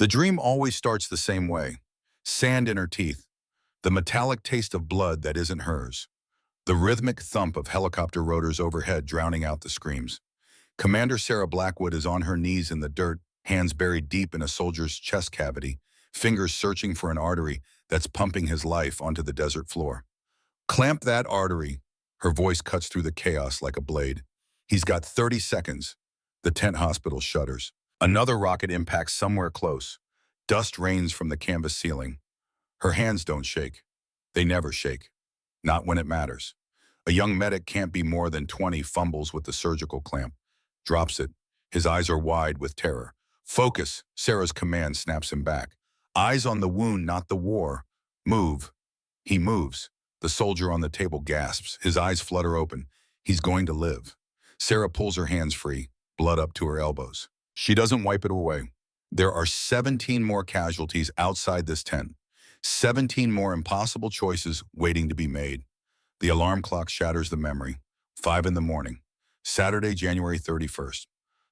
The dream always starts the same way. Sand in her teeth, the metallic taste of blood that isn't hers, the rhythmic thump of helicopter rotors overhead drowning out the screams. Commander Sarah Blackwood is on her knees in the dirt, hands buried deep in a soldier's chest cavity, fingers searching for an artery that's pumping his life onto the desert floor. Clamp that artery. Her voice cuts through the chaos like a blade. He's got 30 seconds. The tent hospital shudders. Another rocket impacts somewhere close. Dust rains from the canvas ceiling. Her hands don't shake. They never shake. Not when it matters. A young medic can't be more than 20 fumbles with the surgical clamp. Drops it. His eyes are wide with terror. Focus, Sarah's command snaps him back. Eyes on the wound, not the war. Move. He moves. The soldier on the table gasps. His eyes flutter open. He's going to live. Sarah pulls her hands free, blood up to her elbows. She doesn't wipe it away. There are 17 more casualties outside this tent. 17 more impossible choices waiting to be made. The alarm clock shatters the memory. 5 in the morning. Saturday, January 31st.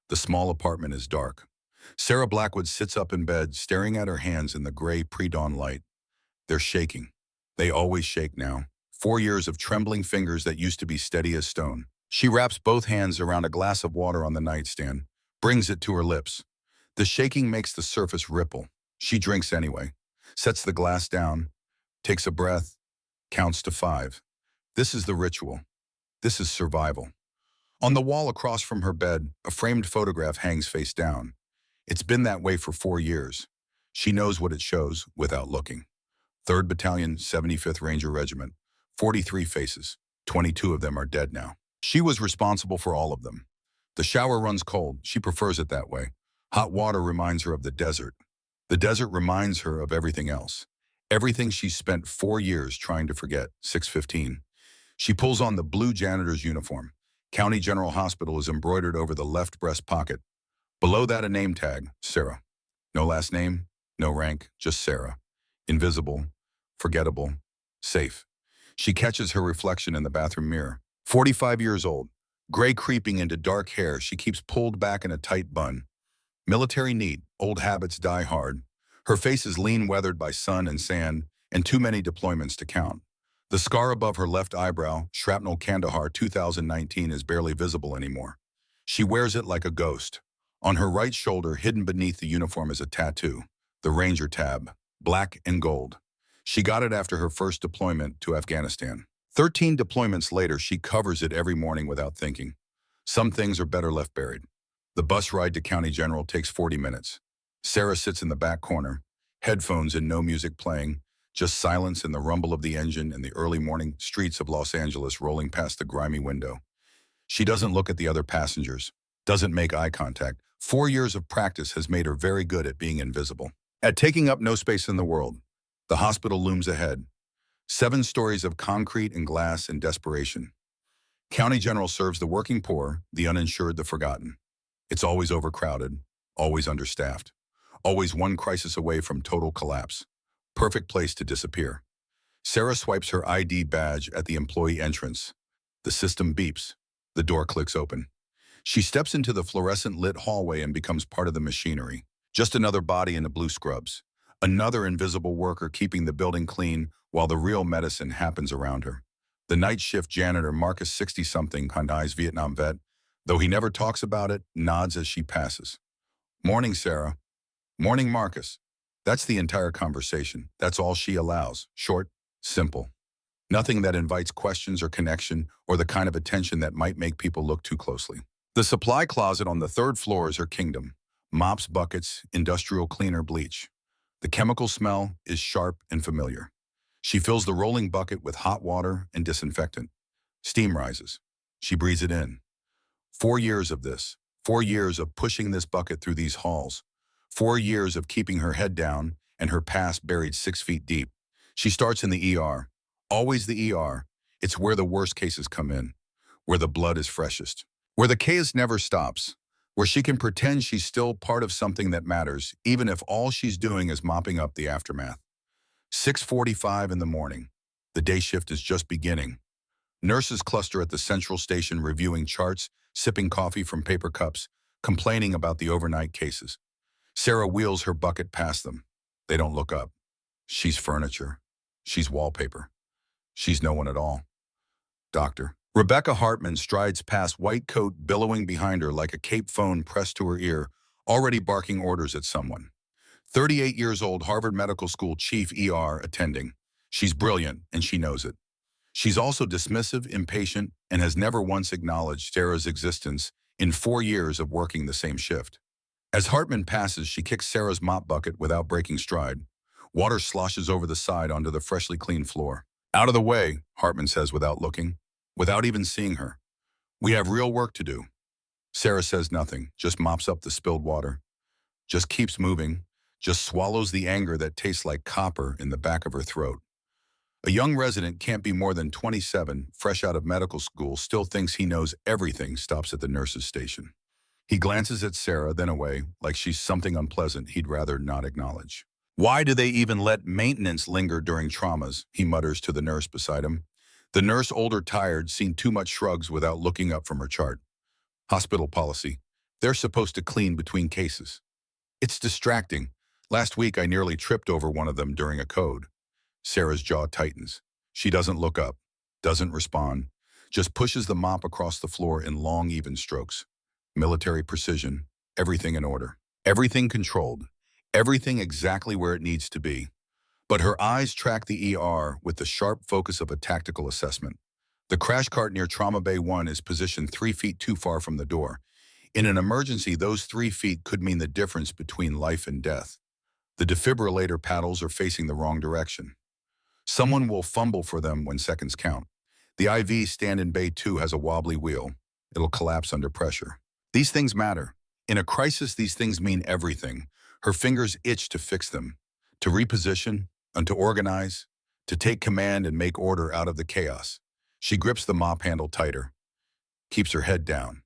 The small apartment is dark. Sarah Blackwood sits up in bed, staring at her hands in the gray pre-dawn light. They're shaking. They always shake now. 4 years of trembling fingers that used to be steady as stone. She wraps both hands around a glass of water on the nightstand, brings it to her lips. The shaking makes the surface ripple. She drinks anyway, sets the glass down, takes a breath, counts to 5. This is the ritual. This is survival. On the wall across from her bed, a framed photograph hangs face down. It's been that way for 4 years. She knows what it shows without looking. 3rd Battalion, 75th Ranger Regiment. 43 faces. 22 of them are dead now. She was responsible for all of them. The shower runs cold. She prefers it that way. Hot water reminds her of the desert. The desert reminds her of everything else. Everything she spent 4 years trying to forget. 6:15. She pulls on the blue janitor's uniform. County General Hospital is embroidered over the left breast pocket. Below that, a name tag, Sarah. No last name, no rank, just Sarah. Invisible, forgettable, safe. She catches her reflection in the bathroom mirror. 45 years old, gray creeping into dark hair she keeps pulled back in a tight bun. Military neat, old habits die hard. Her face is lean, weathered by sun and sand, and too many deployments to count. The scar above her left eyebrow, Shrapnel Kandahar 2019, is barely visible anymore. She wears it like a ghost. On her right shoulder, hidden beneath the uniform, is a tattoo, the Ranger tab, black and gold. She got it after her first deployment to Afghanistan. 13 deployments later, she covers it every morning without thinking. Some things are better left buried. The bus ride to County General takes 40 minutes. Sarah sits in the back corner, headphones and no music playing, just silence and the rumble of the engine and the early morning streets of Los Angeles rolling past the grimy window. She doesn't look at the other passengers, doesn't make eye contact. 4 years of practice has made her very good at being invisible. At taking up no space in the world, the hospital looms ahead. 7 stories of concrete and glass and desperation. County General serves the working poor, the uninsured, the forgotten. It's always overcrowded, always understaffed, always one crisis away from total collapse. Perfect place to disappear. Sarah swipes her ID badge at the employee entrance. The system beeps. The door clicks open. She steps into the fluorescent lit hallway and becomes part of the machinery. Just another body in the blue scrubs. Another invisible worker keeping the building clean while the real medicine happens around her. The night shift janitor, Marcus, 60-something, Hyundai's Vietnam vet, though he never talks about it, nods as she passes. Morning, Sarah. Morning, Marcus. That's the entire conversation. That's all she allows. Short, simple. Nothing that invites questions or connection or the kind of attention that might make people look too closely. The supply closet on the 3rd floor is her kingdom. Mops, buckets, industrial cleaner, bleach. The chemical smell is sharp and familiar. She fills the rolling bucket with hot water and disinfectant. Steam rises. She breathes it in. 4 years of this. 4 years of pushing this bucket through these halls. 4 years of keeping her head down and her past buried 6 feet deep. She starts in the ER. Always the ER. It's where the worst cases come in. Where the blood is freshest. Where the chaos never stops. Where she can pretend she's still part of something that matters, even if all she's doing is mopping up the aftermath. 6:45 in the morning. The day shift is just beginning. Nurses cluster at the central station reviewing charts, sipping coffee from paper cups, complaining about the overnight cases. Sarah wheels her bucket past them. They don't look up. She's furniture. She's wallpaper. She's no one at all. Doctor. Rebecca Hartman strides past, white coat billowing behind her like a cape phone pressed to her ear, already barking orders at someone. 38 years old, Harvard Medical School chief ER attending. She's brilliant, and she knows it. She's also dismissive, impatient, and has never once acknowledged Sarah's existence in 4 years of working the same shift. As Hartman passes, she kicks Sarah's mop bucket without breaking stride. Water sloshes over the side onto the freshly cleaned floor. Out of the way, Hartman says without looking, without even seeing her. We have real work to do. Sarah says nothing, just mops up the spilled water. Just keeps moving, just swallows the anger that tastes like copper in the back of her throat. A young resident can't be more than 27, fresh out of medical school, still thinks he knows everything, stops at the nurse's station. He glances at Sarah, then away, like she's something unpleasant he'd rather not acknowledge. Why do they even let maintenance linger during traumas, he mutters to the nurse beside him. The nurse, older, tired, seen too much shrugs without looking up from her chart. Hospital policy. They're supposed to clean between cases. It's distracting. Last week I nearly tripped over one of them during a code. Sarah's jaw tightens. She doesn't look up, doesn't respond, just pushes the mop across the floor in long, even strokes. Military precision, everything in order, everything controlled, everything exactly where it needs to be. But her eyes track the ER with the sharp focus of a tactical assessment. The crash cart near Trauma Bay 1 is positioned 3 feet too far from the door. In an emergency, those 3 feet could mean the difference between life and death. The defibrillator paddles are facing the wrong direction. Someone will fumble for them when seconds count. The IV stand in Bay 2 has a wobbly wheel. It'll collapse under pressure. These things matter. In a crisis, these things mean everything. Her fingers itch to fix them, to reposition, and to organize, to take command and make order out of the chaos. She grips the mop handle tighter, keeps her head down,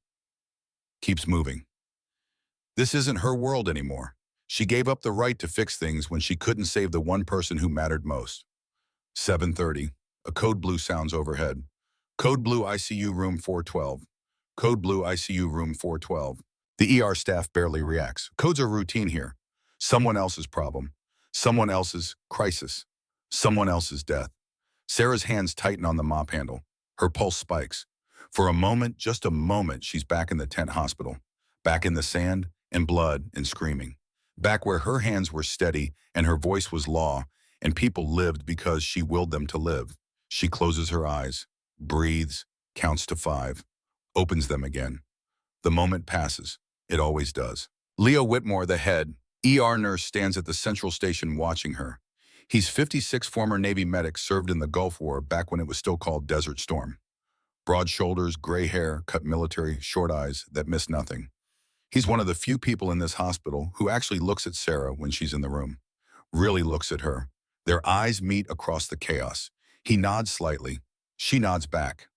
keeps moving. This isn't her world anymore. She gave up the right to fix things when she couldn't save the one person who mattered most. 7:30. A code blue sounds overhead. Code blue ICU room 412. Code blue ICU room 412. The ER staff barely reacts. Codes are routine here. Someone else's problem. Someone else's crisis. Someone else's death. Sarah's hands tighten on the mop handle. Her pulse spikes. For a moment, just a moment, she's back in the tent hospital. Back in the sand and blood and screaming. Back where her hands were steady and her voice was law, and people lived because she willed them to live. She closes her eyes, breathes, counts to 5, opens them again. The moment passes. It always does. Leo Whitmore, the head ER nurse, stands at the central station watching her. He's 56, former Navy medic, served in the Gulf War back when it was still called Desert Storm. Broad shoulders, gray hair, cut military, short eyes that miss nothing. He's one of the few people in this hospital who actually looks at Sarah when she's in the room. Really looks at her. Their eyes meet across the chaos. He nods slightly. She nods back.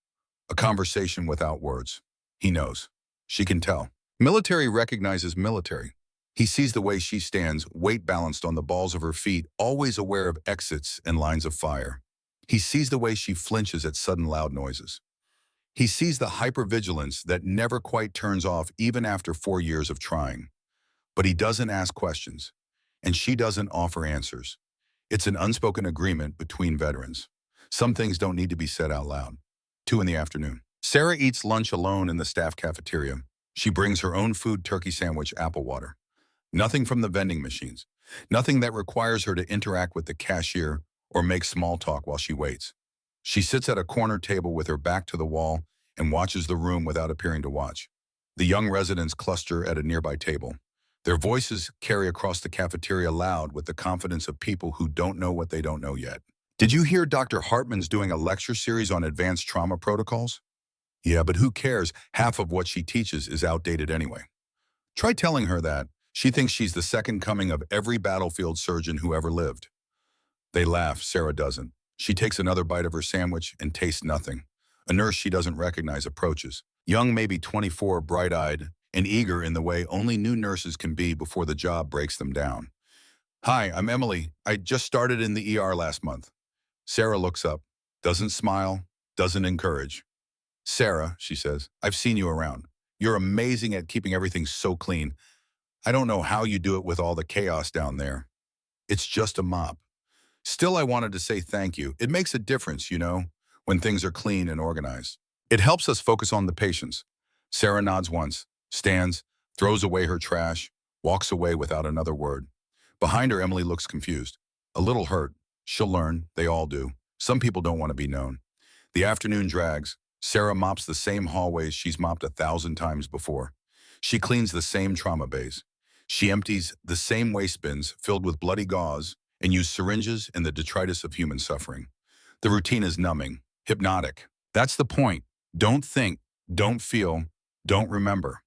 A conversation without words. He knows. She can tell. Military recognizes military. He sees the way she stands, weight balanced on the balls of her feet, always aware of exits and lines of fire. He sees the way she flinches at sudden loud noises. He sees the hypervigilance that never quite turns off even after 4 years of trying. But he doesn't ask questions, and she doesn't offer answers. It's an unspoken agreement between veterans. Some things don't need to be said out loud. 2 in the afternoon. Sarah eats lunch alone in the staff cafeteria. She brings her own food, turkey sandwich, apple water. Nothing from the vending machines. Nothing that requires her to interact with the cashier or make small talk while she waits. She sits at a corner table with her back to the wall and watches the room without appearing to watch. The young residents cluster at a nearby table. Their voices carry across the cafeteria loud with the confidence of people who don't know what they don't know yet. Did you hear Dr. Hartman's doing a lecture series on advanced trauma protocols? Yeah, but who cares? Half of what she teaches is outdated anyway. Try telling her that. She thinks she's the second coming of every battlefield surgeon who ever lived. They laugh. Sarah doesn't. She takes another bite of her sandwich and tastes nothing. A nurse she doesn't recognize approaches. Young, maybe 24, bright-eyed, and eager in the way only new nurses can be before the job breaks them down. Hi, I'm Emily. I just started in the ER last month. Sarah looks up, doesn't smile, doesn't encourage. Sarah, she says, I've seen you around. You're amazing at keeping everything so clean. I don't know how you do it with all the chaos down there. It's just a mop. Still, I wanted to say thank you. It makes a difference, when things are clean and organized. It helps us focus on the patients. Sarah nods once, stands, throws away her trash, walks away without another word. Behind her, Emily looks confused, a little hurt. She'll learn, they all do. Some people don't want to be known. The afternoon drags. Sarah mops the same hallways she's mopped 1,000 times before. She cleans the same trauma bays. She empties the same waste bins filled with bloody gauze and uses syringes and the detritus of human suffering. The routine is numbing, hypnotic. That's the point. Don't think, don't feel, don't remember.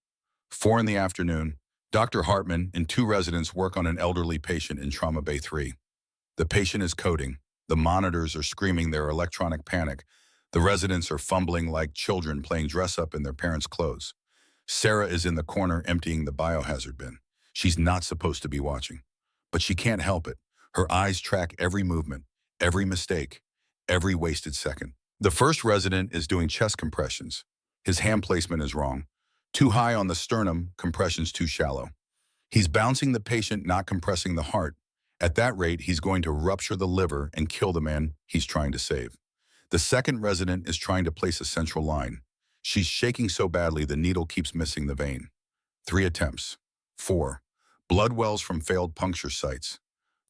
4 in the afternoon, Dr. Hartman and 2 residents work on an elderly patient in Trauma Bay 3. The patient is coding. The monitors are screaming their electronic panic. The residents are fumbling like children playing dress-up in their parents' clothes. Sarah is in the corner emptying the biohazard bin. She's not supposed to be watching, but she can't help it. Her eyes track every movement, every mistake, every wasted second. The first resident is doing chest compressions. His hand placement is wrong. Too high on the sternum, compressions too shallow. He's bouncing the patient, not compressing the heart. At that rate, he's going to rupture the liver and kill the man he's trying to save. The second resident is trying to place a central line. She's shaking so badly the needle keeps missing the vein. 3 attempts. 4. Blood wells from failed puncture sites.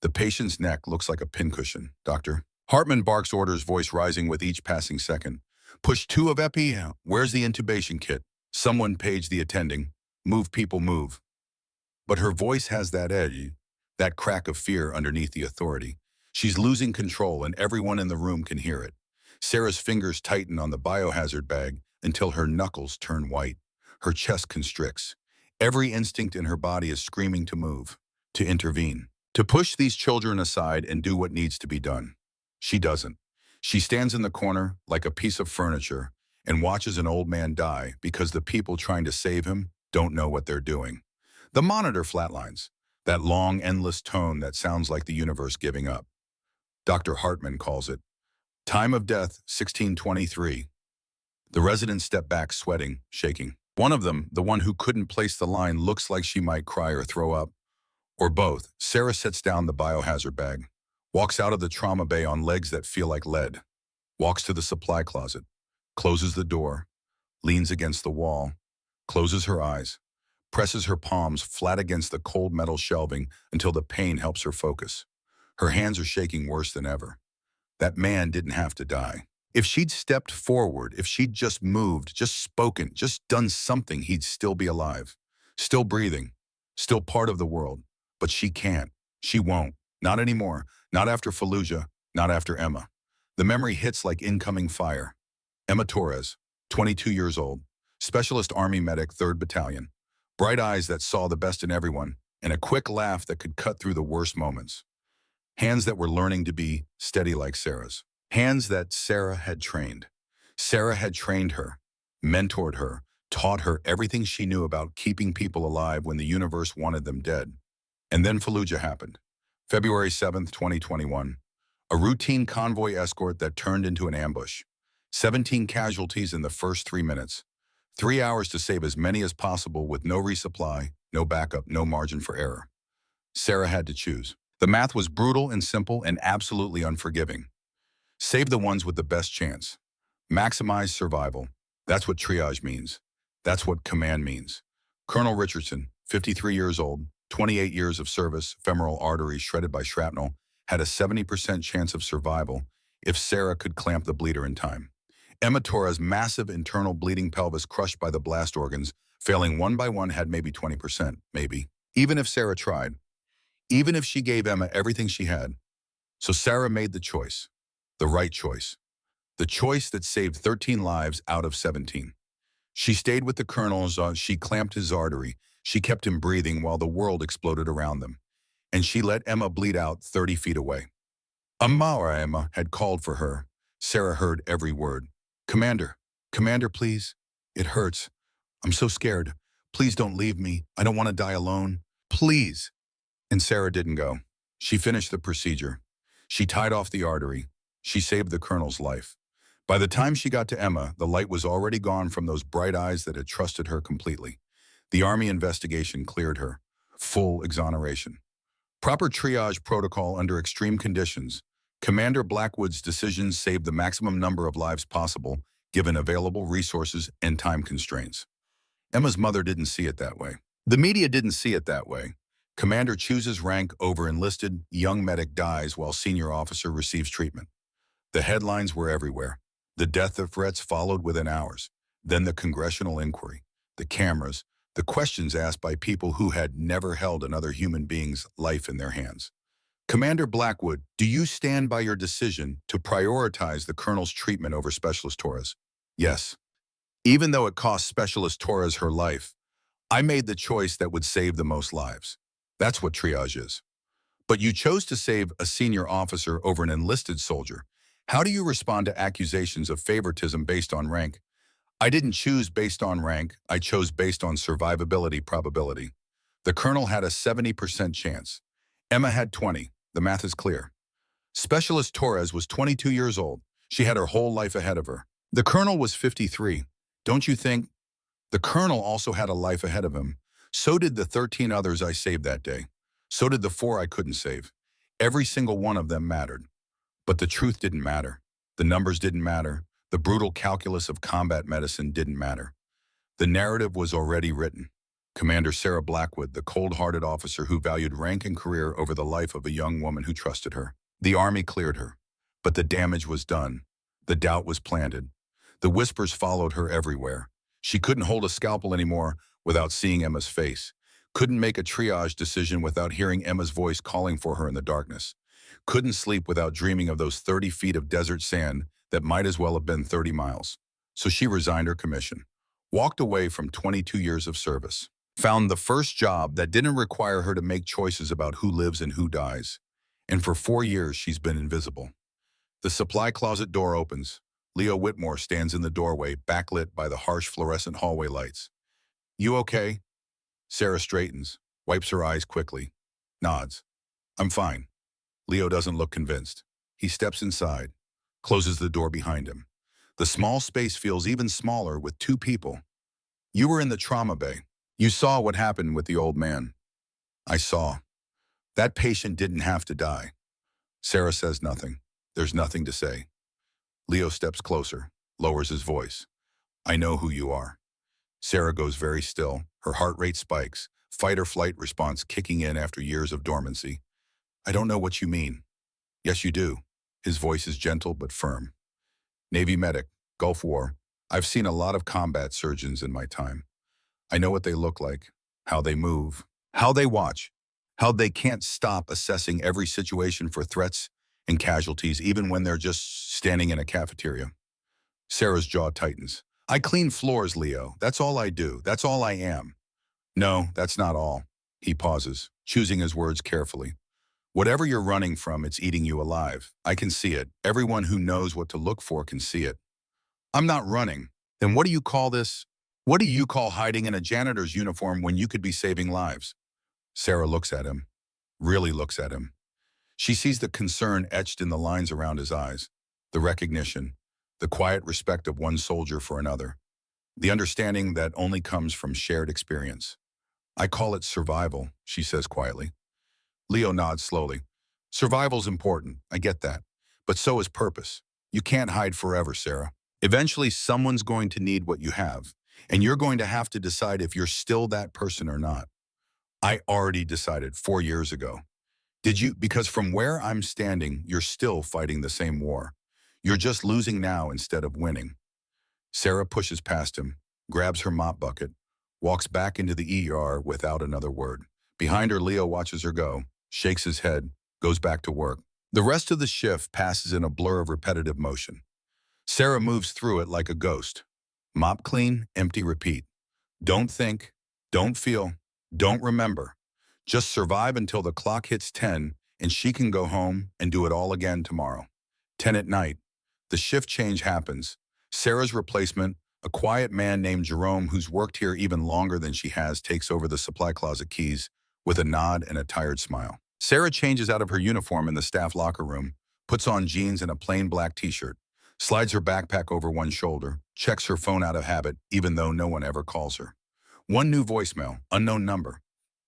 The patient's neck looks like a pincushion. Doctor. Hartman barks orders, voice rising with each passing second. Push 2 of epi. Where's the intubation kit? Someone page the attending. Move, people, move. But her voice has that edge, that crack of fear underneath the authority. She's losing control and everyone in the room can hear it. Sarah's fingers tighten on the biohazard bag until her knuckles turn white. Her chest constricts. Every instinct in her body is screaming to move, to intervene, to push these children aside and do what needs to be done. She doesn't. She stands in the corner like a piece of furniture and watches an old man die because the people trying to save him don't know what they're doing. The monitor flatlines, that long, endless tone that sounds like the universe giving up. Dr. Hartman calls it time of death, 1623. The residents step back, sweating, shaking. One of them, the one who couldn't place the line, looks like she might cry or throw up. Or both. Sarah sets down the biohazard bag, walks out of the trauma bay on legs that feel like lead, walks to the supply closet, closes the door, leans against the wall, closes her eyes, presses her palms flat against the cold metal shelving until the pain helps her focus. Her hands are shaking worse than ever. That man didn't have to die. If she'd stepped forward, if she'd just moved, just spoken, just done something, he'd still be alive, still breathing, still part of the world. But she can't. She won't. Not anymore. Not after Fallujah. Not after Emma. The memory hits like incoming fire. Emma Torres, 22 years old, Specialist Army Medic, 3rd Battalion. Bright eyes that saw the best in everyone, and a quick laugh that could cut through the worst moments. Hands that were learning to be steady like Sarah's. Hands that Sarah had trained. Sarah had trained her, mentored her, taught her everything she knew about keeping people alive when the universe wanted them dead. And then Fallujah happened. February 7th, 2021. A routine convoy escort that turned into an ambush. 17 casualties in the first 3 minutes. 3 hours to save as many as possible with no resupply, no backup, no margin for error. Sarah had to choose. The math was brutal and simple and absolutely unforgiving. Save the ones with the best chance. Maximize survival. That's what triage means. That's what command means. Colonel Richardson, 53 years old, 28 years of service, femoral arteries shredded by shrapnel, had a 70% chance of survival if Sarah could clamp the bleeder in time. Emma Torres' massive internal bleeding pelvis crushed by the blast organs, failing one by one, had maybe 20%, maybe. Even if Sarah tried. Even if she gave Emma everything she had. So Sarah made the choice. The right choice. The choice that saved 13 lives out of 17. She stayed with the colonel, she clamped his artery, she kept him breathing while the world exploded around them. And she let Emma bleed out 30 feet away. Emma had called for her. Sarah heard every word. Commander, Commander, please. It hurts. I'm so scared. Please don't leave me. I don't want to die alone. Please. And Sarah didn't go. She finished the procedure. She tied off the artery. She saved the colonel's life. By the time she got to Emma, the light was already gone from those bright eyes that had trusted her completely. The Army investigation cleared her. full exoneration. Proper triage protocol under extreme conditions. Commander Blackwood's decisions saved the maximum number of lives possible, given available resources and time constraints. Emma's mother didn't see it that way. The media didn't see it that way. Commander chooses rank over enlisted, young medic dies while senior officer receives treatment. The headlines were everywhere. The death of threats followed within hours. Then the congressional inquiry, the cameras, the questions asked by people who had never held another human being's life in their hands. Commander Blackwood, do you stand by your decision to prioritize the colonel's treatment over Specialist Torres? Yes. Even though it cost Specialist Torres her life, I made the choice that would save the most lives. That's what triage is. But you chose to save a senior officer over an enlisted soldier. How do you respond to accusations of favoritism based on rank? I didn't choose based on rank, I chose based on survivability probability. The colonel had a 70% chance. Emma had 20. The math is clear. Specialist Torres was 22 years old. She had her whole life ahead of her. The colonel was 53. Don't you think? The colonel also had a life ahead of him. So did the 13 others I saved that day. So did the 4 I couldn't save. Every single one of them mattered. But the truth didn't matter. The numbers didn't matter. The brutal calculus of combat medicine didn't matter. The narrative was already written. Commander Sarah Blackwood, the cold-hearted officer who valued rank and career over the life of a young woman who trusted her. The Army cleared her. But the damage was done. The doubt was planted. The whispers followed her everywhere. She couldn't hold a scalpel anymore without seeing Emma's face. Couldn't make a triage decision without hearing Emma's voice calling for her in the darkness. Couldn't sleep without dreaming of those 30 feet of desert sand that might as well have been 30 miles. So she resigned her commission, walked away from 22 years of service, found the first job that didn't require her to make choices about who lives and who dies. And for 4 years, she's been invisible. The supply closet door opens. Leo Whitmore stands in the doorway, backlit by the harsh fluorescent hallway lights. You okay? Sarah straightens, wipes her eyes quickly, nods. I'm fine. Leo doesn't look convinced. He steps inside, closes the door behind him. The small space feels even smaller with 2 people. You were in the trauma bay. You saw what happened with the old man. I saw. That patient didn't have to die. Sarah says nothing. There's nothing to say. Leo steps closer, lowers his voice. I know who you are. Sarah goes very still. Her heart rate spikes, fight or flight response kicking in after years of dormancy. I don't know what you mean. Yes, you do. His voice is gentle but firm. Navy medic, Gulf War. I've seen a lot of combat surgeons in my time. I know what they look like, how they move, how they watch, how they can't stop assessing every situation for threats and casualties even when they're just standing in a cafeteria. Sarah's jaw tightens. I clean floors, Leo. That's all I do. That's all I am. No, that's not all. He pauses, choosing his words carefully. Whatever you're running from, it's eating you alive. I can see it. Everyone who knows what to look for can see it. I'm not running. Then what do you call this? What do you call hiding in a janitor's uniform when you could be saving lives? Sarah looks at him, really looks at him. She sees the concern etched in the lines around his eyes, the recognition, the quiet respect of one soldier for another, the understanding that only comes from shared experience. I call it survival, she says quietly. Leo nods slowly. Survival's important, I get that. But so is purpose. You can't hide forever, Sarah. Eventually, someone's going to need what you have, and you're going to have to decide if you're still that person or not. I already decided 4 years ago. Did you? Because from where I'm standing, you're still fighting the same war. You're just losing now instead of winning. Sarah pushes past him, grabs her mop bucket, walks back into the ER without another word. Behind her, Leo watches her go, shakes his head, goes back to work. The rest of the shift passes in a blur of repetitive motion. Sarah moves through it like a ghost. Mop clean, empty repeat. Don't think, don't feel, don't remember. Just survive until the clock hits 10 and she can go home and do it all again tomorrow. 10 at night. The shift change happens. Sarah's replacement, a quiet man named Jerome who's worked here even longer than she has, takes over the supply closet keys with a nod and a tired smile. Sarah changes out of her uniform in the staff locker room, puts on jeans and a plain black t-shirt, slides her backpack over one shoulder, checks her phone out of habit even though no one ever calls her. One new voicemail, unknown number.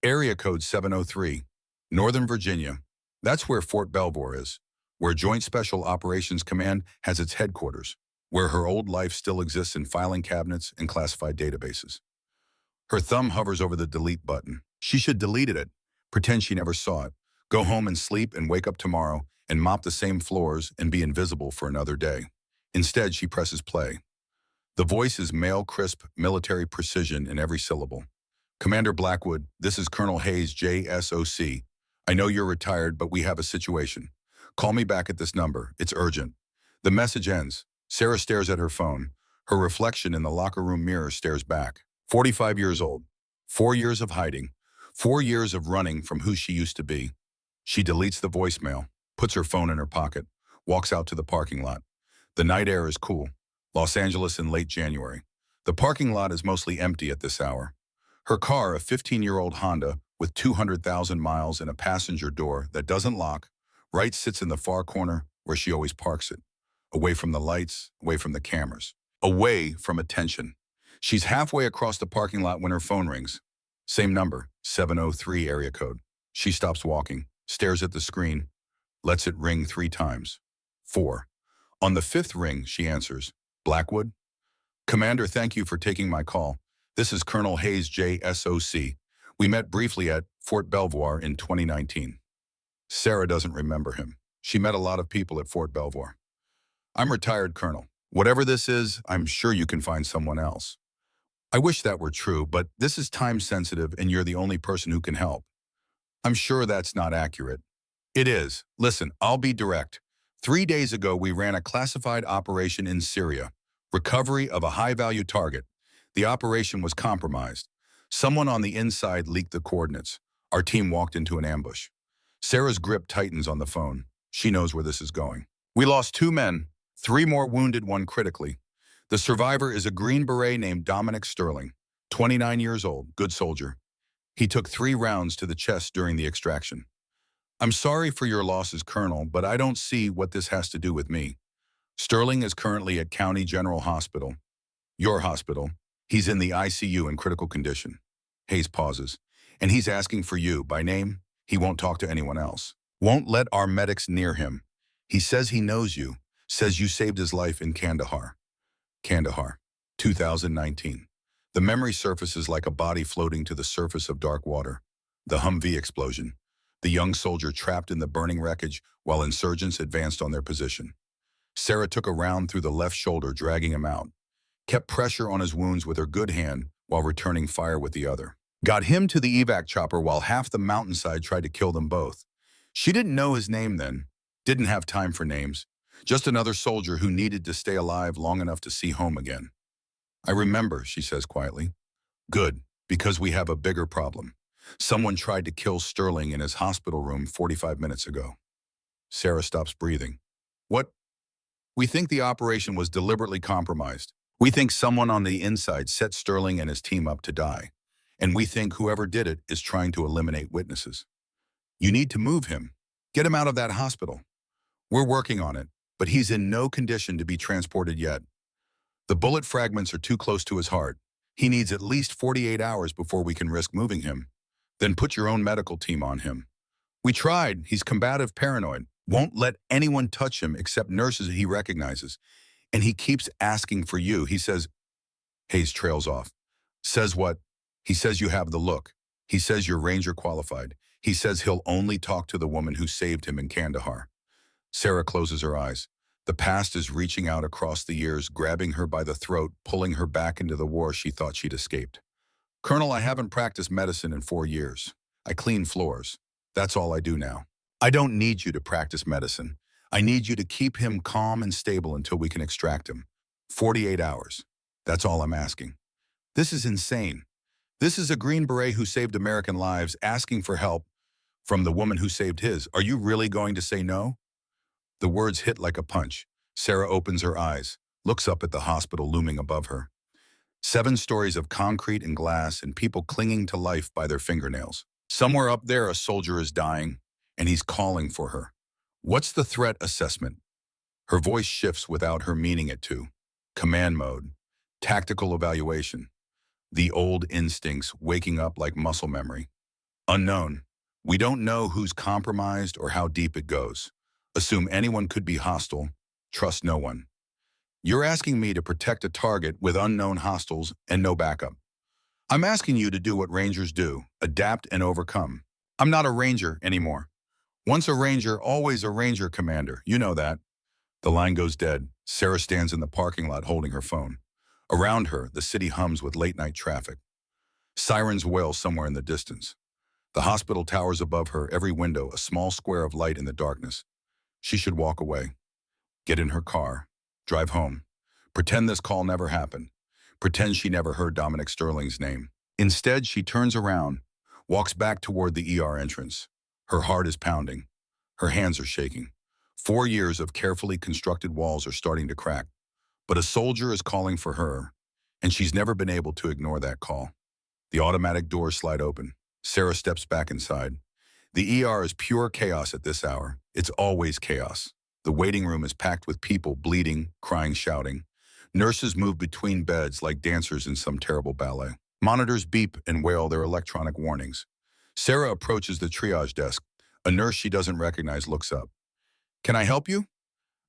Area code 703, Northern Virginia. That's where Fort Belvoir is, where Joint Special Operations Command has its headquarters, where her old life still exists in filing cabinets and classified databases. Her thumb hovers over the delete button. She should delete it, pretend she never saw it, go home and sleep and wake up tomorrow and mop the same floors and be invisible for another day. Instead, she presses play. The voice is male, crisp, military precision in every syllable. Commander Blackwood, this is Colonel Hayes, JSOC. I know you're retired, but we have a situation. Call me back at this number. It's urgent. The message ends. Sarah stares at her phone. Her reflection in the locker room mirror stares back. 45 years old. 4 years of hiding. 4 years of running from who she used to be. She deletes the voicemail, puts her phone in her pocket, walks out to the parking lot. The night air is cool. Los Angeles in late January. The parking lot is mostly empty at this hour. Her car, a 15-year-old Honda with 200,000 miles and a passenger door that doesn't lock, right sits in the far corner where she always parks it. Away from the lights, away from the cameras, away from attention. She's halfway across the parking lot when her phone rings. Same number, 703 area code. She stops walking, stares at the screen, lets it ring 3 times. 4. On the 5th ring, she answers, Blackwood? Commander, thank you for taking my call. This is Colonel Hayes, JSOC. We met briefly at Fort Belvoir in 2019. Sarah doesn't remember him. She met a lot of people at Fort Belvoir. I'm retired, Colonel. Whatever this is, I'm sure you can find someone else. I wish that were true, but this is time sensitive and you're the only person who can help. I'm sure that's not accurate. It is. Listen, I'll be direct. 3 days ago, we ran a classified operation in Syria. Recovery of a high-value target. The operation was compromised. Someone on the inside leaked the coordinates. Our team walked into an ambush. Sarah's grip tightens on the phone. She knows where this is going. We lost 2 men, 3 more wounded, 1 critically. The survivor is a Green Beret named Dominic Sterling, 29 years old, good soldier. He took 3 rounds to the chest during the extraction. I'm sorry for your losses, Colonel, but I don't see what this has to do with me. Sterling is currently at County General Hospital. Your hospital. He's in the ICU in critical condition. Hayes pauses. And he's asking for you by name. He won't talk to anyone else. Won't let our medics near him. He says he knows you. Says you saved his life in Kandahar. Kandahar, 2019. The memory surfaces like a body floating to the surface of dark water. The Humvee explosion. The young soldier trapped in the burning wreckage while insurgents advanced on their position. Sarah took a round through the left shoulder, dragging him out. Kept pressure on his wounds with her good hand while returning fire with the other. Got him to the evac chopper while half the mountainside tried to kill them both. She didn't know his name then. Didn't have time for names. Just another soldier who needed to stay alive long enough to see home again. I remember, she says quietly. Good, because we have a bigger problem. Someone tried to kill Sterling in his hospital room 45 minutes ago. Sarah stops breathing. What? We think the operation was deliberately compromised. We think someone on the inside set Sterling and his team up to die. And we think whoever did it is trying to eliminate witnesses. You need to move him. Get him out of that hospital. We're working on it, but he's in no condition to be transported yet. The bullet fragments are too close to his heart. He needs at least 48 hours before we can risk moving him. Then put your own medical team on him. We tried. He's combative, paranoid. Won't let anyone touch him except nurses he recognizes. And he keeps asking for you. He says, Hayes trails off. Says what? He says you have the look. He says you're Ranger qualified. He says he'll only talk to the woman who saved him in Kandahar. Sarah closes her eyes. The past is reaching out across the years, grabbing her by the throat, pulling her back into the war she thought she'd escaped. Colonel, I haven't practiced medicine in 4 years. I clean floors. That's all I do now. I don't need you to practice medicine. I need you to keep him calm and stable until we can extract him. 48 hours. That's all I'm asking. This is insane. This is a Green Beret who saved American lives asking for help from the woman who saved his. Are you really going to say no? The words hit like a punch. Sarah opens her eyes, looks up at the hospital looming above her. 7 stories of concrete and glass and people clinging to life by their fingernails. Somewhere up there, a soldier is dying, and he's calling for her. What's the threat assessment? Her voice shifts without her meaning it to. Command mode. Tactical evaluation. The old instincts waking up like muscle memory. Unknown. We don't know who's compromised or how deep it goes. Assume anyone could be hostile. Trust no one. You're asking me to protect a target with unknown hostiles and no backup. I'm asking you to do what Rangers do, adapt and overcome. I'm not a Ranger anymore. Once a Ranger, always a Ranger, Commander. You know that. The line goes dead. Sarah stands in the parking lot holding her phone. Around her, the city hums with late-night traffic. Sirens wail somewhere in the distance. The hospital towers above her, every window a small square of light in the darkness. She should walk away. Get in her car. Drive home. Pretend this call never happened. Pretend she never heard Dominic Sterling's name. Instead, she turns around, walks back toward the ER entrance. Her heart is pounding. Her hands are shaking. 4 years of carefully constructed walls are starting to crack. But a soldier is calling for her, and she's never been able to ignore that call. The automatic doors slide open. Sarah steps back inside. The ER is pure chaos at this hour. It's always chaos. The waiting room is packed with people bleeding, crying, shouting. Nurses move between beds like dancers in some terrible ballet. Monitors beep and wail their electronic warnings. Sarah approaches the triage desk. A nurse she doesn't recognize looks up. "Can I help you?"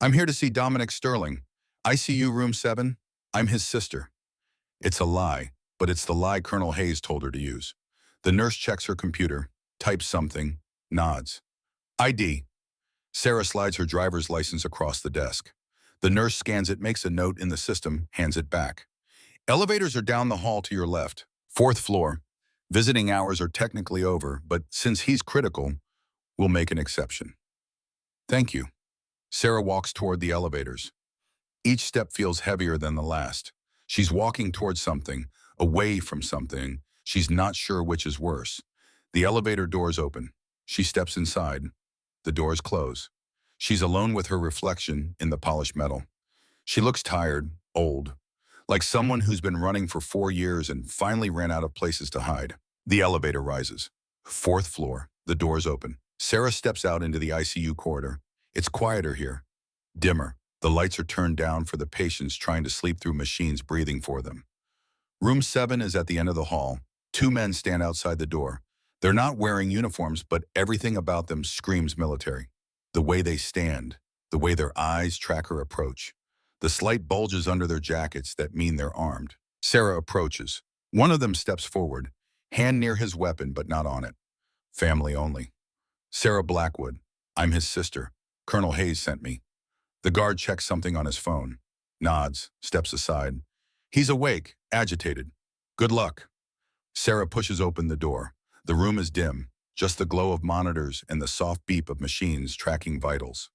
"I'm here to see Dominic Sterling. ICU room 7. I'm his sister." It's a lie, but it's the lie Colonel Hayes told her to use. The nurse checks her computer, types something, nods. "ID." Sarah slides her driver's license across the desk. The nurse scans it, makes a note in the system, hands it back. "Elevators are down the hall to your left, 4th floor. Visiting hours are technically over, but since he's critical, we'll make an exception." "Thank you." Sarah walks toward the elevators. Each step feels heavier than the last. She's walking towards something, away from something. She's not sure which is worse. The elevator doors open. She steps inside. The doors close. She's alone with her reflection in the polished metal. She looks tired, old, like someone who's been running for 4 years and finally ran out of places to hide. The elevator rises. 4th floor. The doors open. Sarah steps out into the ICU corridor. It's quieter here. Dimmer. The lights are turned down for the patients trying to sleep through machines breathing for them. Room 7 is at the end of the hall. 2 men stand outside the door. They're not wearing uniforms, but everything about them screams military. The way they stand, the way their eyes track her approach, the slight bulges under their jackets that mean they're armed. Sarah approaches. One of them steps forward, hand near his weapon but not on it. Family only. "Sarah Blackwood. I'm his sister. Colonel Hayes sent me." The guard checks something on his phone, nods, steps aside. He's awake, agitated. "Good luck." Sarah pushes open the door. The room is dim, just the glow of monitors and the soft beep of machines tracking vitals.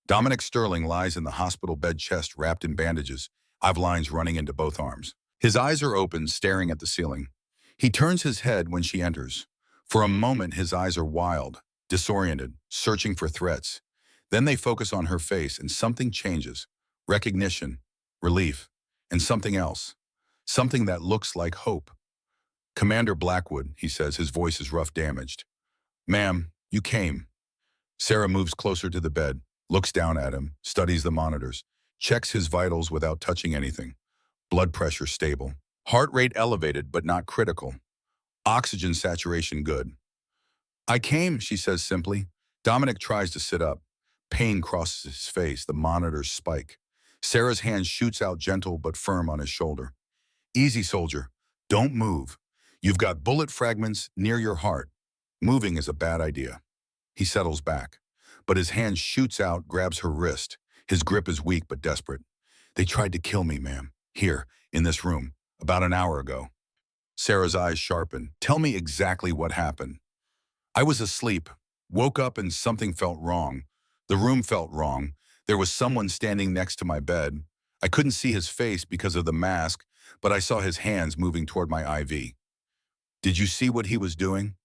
Dominic Sterling lies in the hospital bed, chest wrapped in bandages, eye lines running into both arms. His eyes are open, staring at the ceiling. He turns his head when she enters. For a moment, his eyes are wild, disoriented, searching for threats. Then they focus on her face and something changes. Recognition, relief, and something else. Something that looks like hope. "Commander Blackwood," he says, his voice is rough, damaged. "Ma'am, you came." Sarah moves closer to the bed, looks down at him, studies the monitors, checks his vitals without touching anything. Blood pressure stable. Heart rate elevated but not critical. Oxygen saturation good. "I came," she says simply. Dominic tries to sit up. Pain crosses his face, the monitors spike. Sarah's hand shoots out gentle but firm on his shoulder. "Easy, soldier. Don't move. You've got bullet fragments near your heart. Moving is a bad idea." He settles back, but his hand shoots out, grabs her wrist. His grip is weak but desperate. "They tried to kill me, ma'am. Here, in this room, about an hour ago." Sarah's eyes sharpen. "Tell me exactly what happened." "I was asleep. Woke up and something felt wrong. The room felt wrong. There was someone standing next to my bed. I couldn't see his face because of the mask, but I saw his hands moving toward my IV." "Did you see what he was doing?"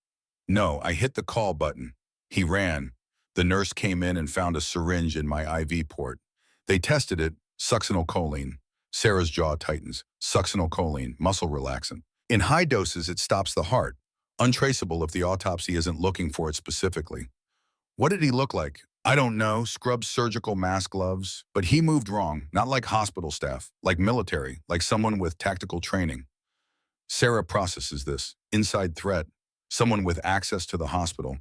"No, I hit the call button. He ran. The nurse came in and found a syringe in my IV port. They tested it, succinylcholine." Sarah's jaw tightens. Succinylcholine, muscle relaxant. "In high doses, it stops the heart. Untraceable if the autopsy isn't looking for it specifically." "What did he look like?" "I don't know, scrubbed surgical mask gloves. But he moved wrong, not like hospital staff, like military, like someone with tactical training." Sarah processes this. Inside threat. someone with access to the hospital,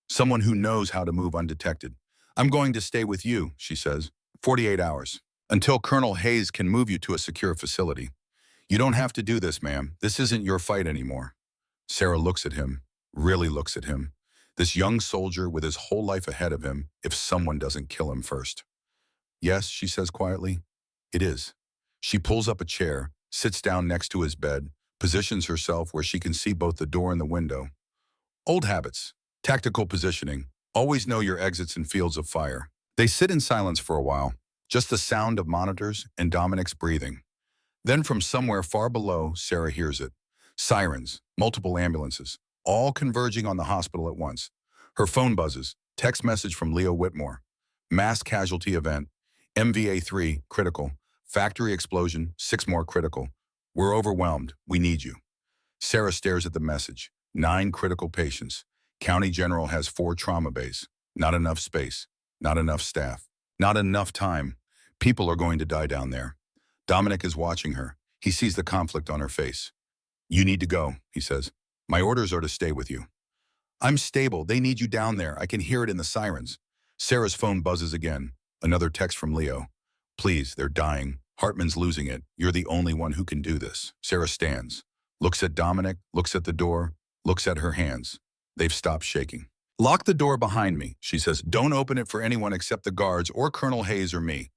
someone who knows how to move undetected. I'm going to stay with you, she says, 48 hours, until Colonel Hayes can move you to a secure facility. You don't have to do this, ma'am. This isn't your fight anymore. Sarah looks at him, really looks at him. This young soldier with his whole life ahead of him if someone doesn't kill him first. Yes, she says quietly, it is. She pulls up a chair, sits down next to his bed, positions herself where she can see both the door and the window. Old habits, tactical positioning, always know your exits in fields of fire. They sit in silence for a while, just the sound of monitors and Dominic's breathing. Then from somewhere far below, Sarah hears it. Sirens, multiple ambulances, all converging on the hospital at once. Her phone buzzes, text message from Leo Whitmore. Mass casualty event, MVA-3, critical. Factory explosion, 6 more critical. We're overwhelmed, we need you. Sarah stares at the message. 9 critical patients. County General has 4 trauma bays. Not enough space, not enough staff, not enough time. People are going to die down there. Dominic is watching her. He sees the conflict on her face. You need to go, he says. My orders are to stay with you. I'm stable. They need you down there. I can hear it in the sirens. Sarah's phone buzzes again. Another text from Leo. Please, they're dying. Hartman's losing it. You're the only one who can do this. Sarah stands, looks at Dominic, looks at the door, looks at her hands. They've stopped shaking. Lock the door behind me, she says. Don't open it for anyone except the guards or Colonel Hayes or me.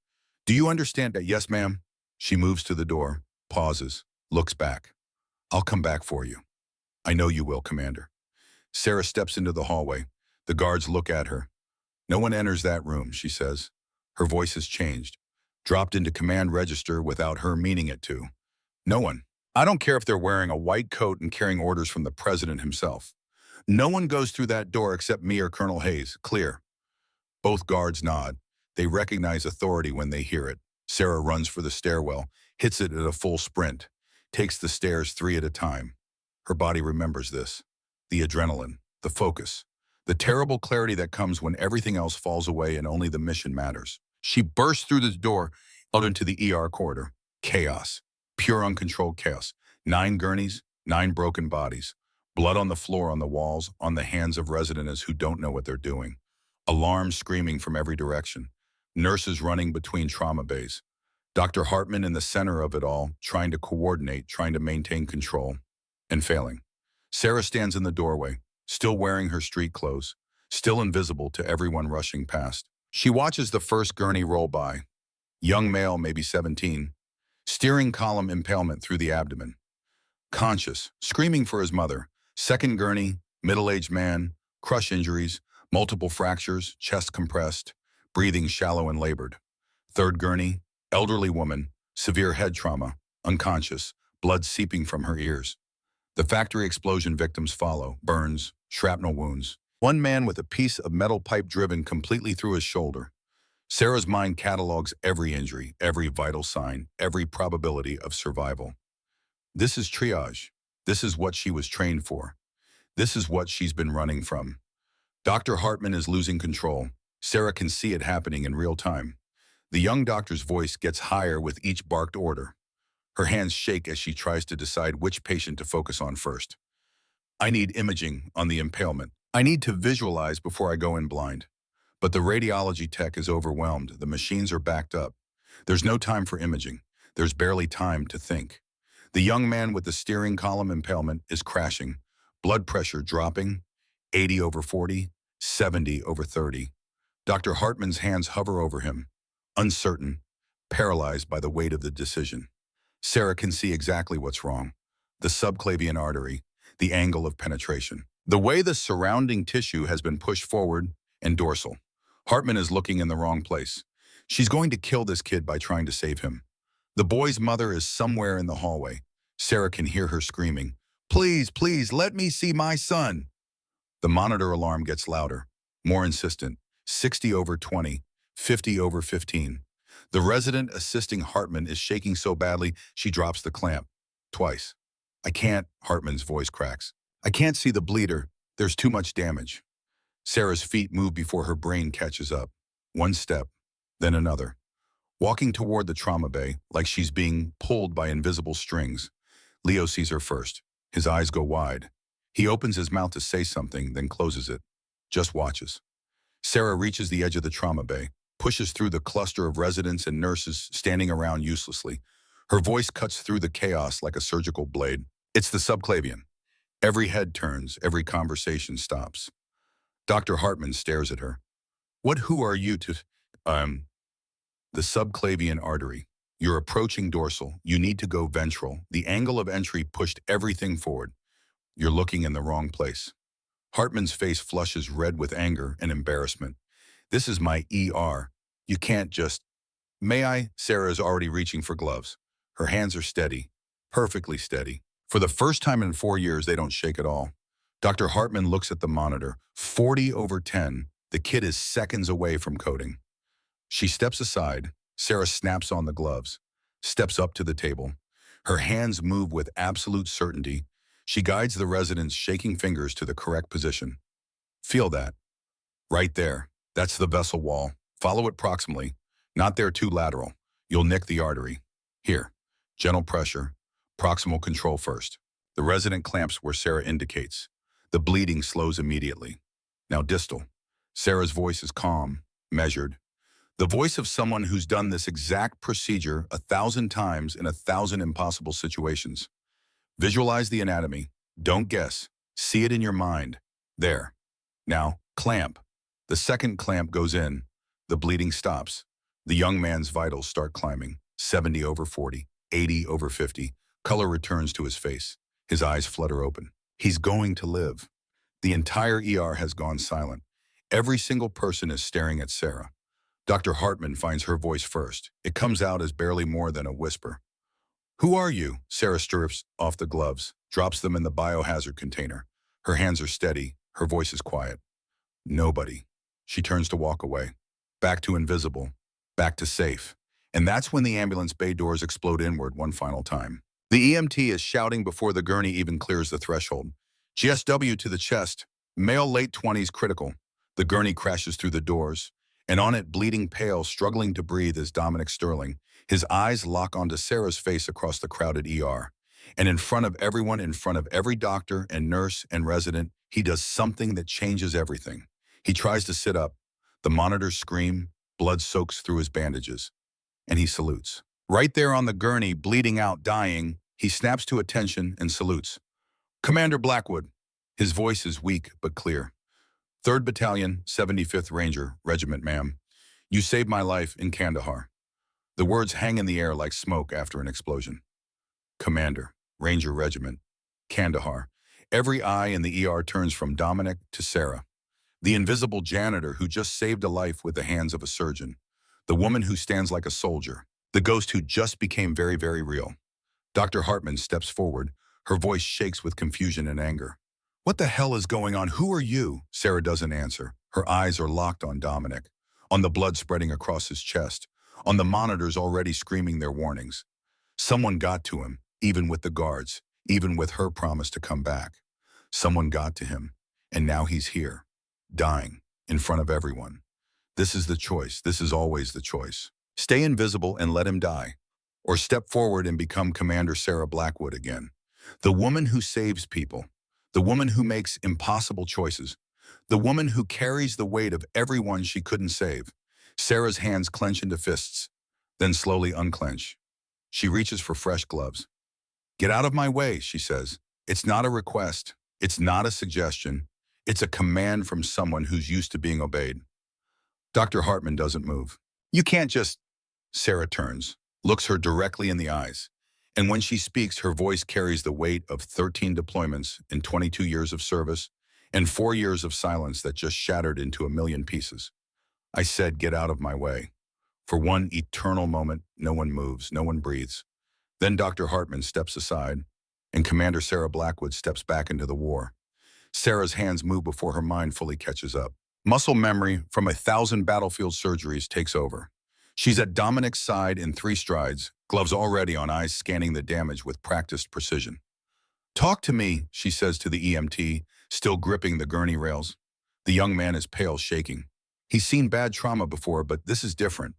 Do you understand that? Yes, ma'am. She moves to the door, pauses, looks back. I'll come back for you. I know you will, Commander. Sarah steps into the hallway. The guards look at her. No one enters that room, she says. Her voice has changed, dropped into command register without her meaning it to. No one. I don't care if they're wearing a white coat and carrying orders from the president himself. No one goes through that door except me or Colonel Hayes. Clear. Both guards nod. They recognize authority when they hear it. Sarah runs for the stairwell, hits it at a full sprint, takes the stairs 3 at a time. Her body remembers this. The adrenaline, the focus, the terrible clarity that comes when everything else falls away and only the mission matters. She bursts through the door out into the ER corridor. Chaos. Pure uncontrolled chaos. 9 gurneys, 9 broken bodies. Blood on the floor, on the walls, on the hands of residents who don't know what they're doing. Alarms screaming from every direction. Nurses running between trauma bays. Dr. Hartman in the center of it all, trying to coordinate, trying to maintain control, and failing. Sarah stands in the doorway, still wearing her street clothes, still invisible to everyone rushing past. She watches the first gurney roll by. Young male, maybe 17. Steering column impalement through the abdomen. Conscious, screaming for his mother. Second gurney, middle-aged man, crush injuries, multiple fractures, chest compressed, breathing shallow and labored. Third gurney, elderly woman, severe head trauma, unconscious, blood seeping from her ears. The factory explosion victims follow, burns, shrapnel wounds. One man with a piece of metal pipe driven completely through his shoulder. Sarah's mind catalogs every injury, every vital sign, every probability of survival. This is triage. This is what she was trained for. This is what she's been running from. Dr. Hartman is losing control. Sarah can see it happening in real time. The young doctor's voice gets higher with each barked order. Her hands shake as she tries to decide which patient to focus on first. I need imaging on the impalement. I need to visualize before I go in blind. But the radiology tech is overwhelmed. The machines are backed up. There's no time for imaging. There's barely time to think. The young man with the steering column impalement is crashing. Blood pressure dropping. 80/40, 70/30. Dr. Hartman's hands hover over him, uncertain, paralyzed by the weight of the decision. Sarah can see exactly what's wrong. The subclavian artery, the angle of penetration, the way the surrounding tissue has been pushed forward and dorsal. Hartman is looking in the wrong place. She's going to kill this kid by trying to save him. The boy's mother is somewhere in the hallway. Sarah can hear her screaming, "Please, please, let me see my son." The monitor alarm gets louder, more insistent. 60/20, 50/15. The resident assisting Hartman is shaking so badly she drops the clamp. Twice. I can't, Hartman's voice cracks. I can't see the bleeder. There's too much damage. Sarah's feet move before her brain catches up. One step, then another. Walking toward the trauma bay, like she's being pulled by invisible strings. Leo sees her first. His eyes go wide. He opens his mouth to say something, then closes it. Just watches. Sarah reaches the edge of the trauma bay, pushes through the cluster of residents and nurses standing around uselessly. Her voice cuts through the chaos like a surgical blade. It's the subclavian. Every head turns, every conversation stops. Dr. Hartman stares at her. Who are you to... The subclavian artery. You're approaching dorsal. You need to go ventral. The angle of entry pushed everything forward. You're looking in the wrong place. Hartman's face flushes red with anger and embarrassment. This is my ER. You can't just... May I? Sarah is already reaching for gloves. Her hands are steady, perfectly steady. For the first time in 4 years, they don't shake at all. Dr. Hartman looks at the monitor. 40/10. The kid is seconds away from coding. She steps aside. Sarah snaps on the gloves, steps up to the table. Her hands move with absolute certainty. She guides the resident's shaking fingers to the correct position. Feel that. Right there. That's the vessel wall. Follow it proximally. Not there too lateral. You'll nick the artery. Here. Gentle pressure. Proximal control first. The resident clamps where Sarah indicates. The bleeding slows immediately. Now distal. Sarah's voice is calm, measured. The voice of someone who's done this exact procedure 1,000 times in 1,000 impossible situations. Visualize the anatomy. Don't guess. See it in your mind. There. Now, clamp. The second clamp goes in. The bleeding stops. The young man's vitals start climbing. 70/40, 80/50. Color returns to his face. His eyes flutter open. He's going to live. The entire ER has gone silent. Every single person is staring at Sarah. Dr. Hartman finds her voice first. It comes out as barely more than a whisper. Who are you? Sarah strips off the gloves, drops them in the biohazard container. Her hands are steady. Her voice is quiet. Nobody. She turns to walk away. Back to invisible. Back to safe. And that's when the ambulance bay doors explode inward one final time. The EMT is shouting before the gurney even clears the threshold. GSW to the chest. Male late 20s critical. The gurney crashes through the doors. And on it, bleeding pale, struggling to breathe, is Dominic Sterling. His eyes lock onto Sarah's face across the crowded ER. And in front of everyone, in front of every doctor and nurse and resident, he does something that changes everything. He tries to sit up. The monitors scream. Blood soaks through his bandages. And he salutes. Right there on the gurney, bleeding out, dying, he snaps to attention and salutes. Commander Blackwood. His voice is weak but clear. 3rd Battalion, 75th Ranger Regiment, ma'am. You saved my life in Kandahar. The words hang in the air like smoke after an explosion. Commander, Ranger Regiment, Kandahar. Every eye in the ER turns from Dominic to Sarah. The invisible janitor who just saved a life with the hands of a surgeon. The woman who stands like a soldier. The ghost who just became very, very real. Dr. Hartman steps forward. Her voice shakes with confusion and anger. What the hell is going on? Who are you? Sarah doesn't answer. Her eyes are locked on Dominic, on the blood spreading across his chest, on the monitors already screaming their warnings. Someone got to him, even with the guards, even with her promise to come back. Someone got to him, and now he's here, dying, in front of everyone. This is the choice. This is always the choice. Stay invisible and let him die, or step forward and become Commander Sarah Blackwood again. The woman who saves people. The woman who makes impossible choices. The woman who carries the weight of everyone she couldn't save. Sarah's hands clench into fists, then slowly unclench. She reaches for fresh gloves. Get out of my way, she says. It's not a request. It's not a suggestion. It's a command from someone who's used to being obeyed. Dr. Hartman doesn't move. You can't just... Sarah turns, looks her directly in the eyes. And when she speaks, her voice carries the weight of 13 deployments in 22 years of service and 4 years of silence that just shattered into a million pieces. I said, get out of my way. For one eternal moment, no one moves, no one breathes. Then Dr. Hartman steps aside, and Commander Sarah Blackwood steps back into the war. Sarah's hands move before her mind fully catches up. Muscle memory from 1,000 battlefield surgeries takes over. She's at Dominic's side in 3 strides, gloves already on, eyes scanning the damage with practiced precision. Talk to me, she says to the EMT, still gripping the gurney rails. The young man is pale, shaking. He's seen bad trauma before, but this is different.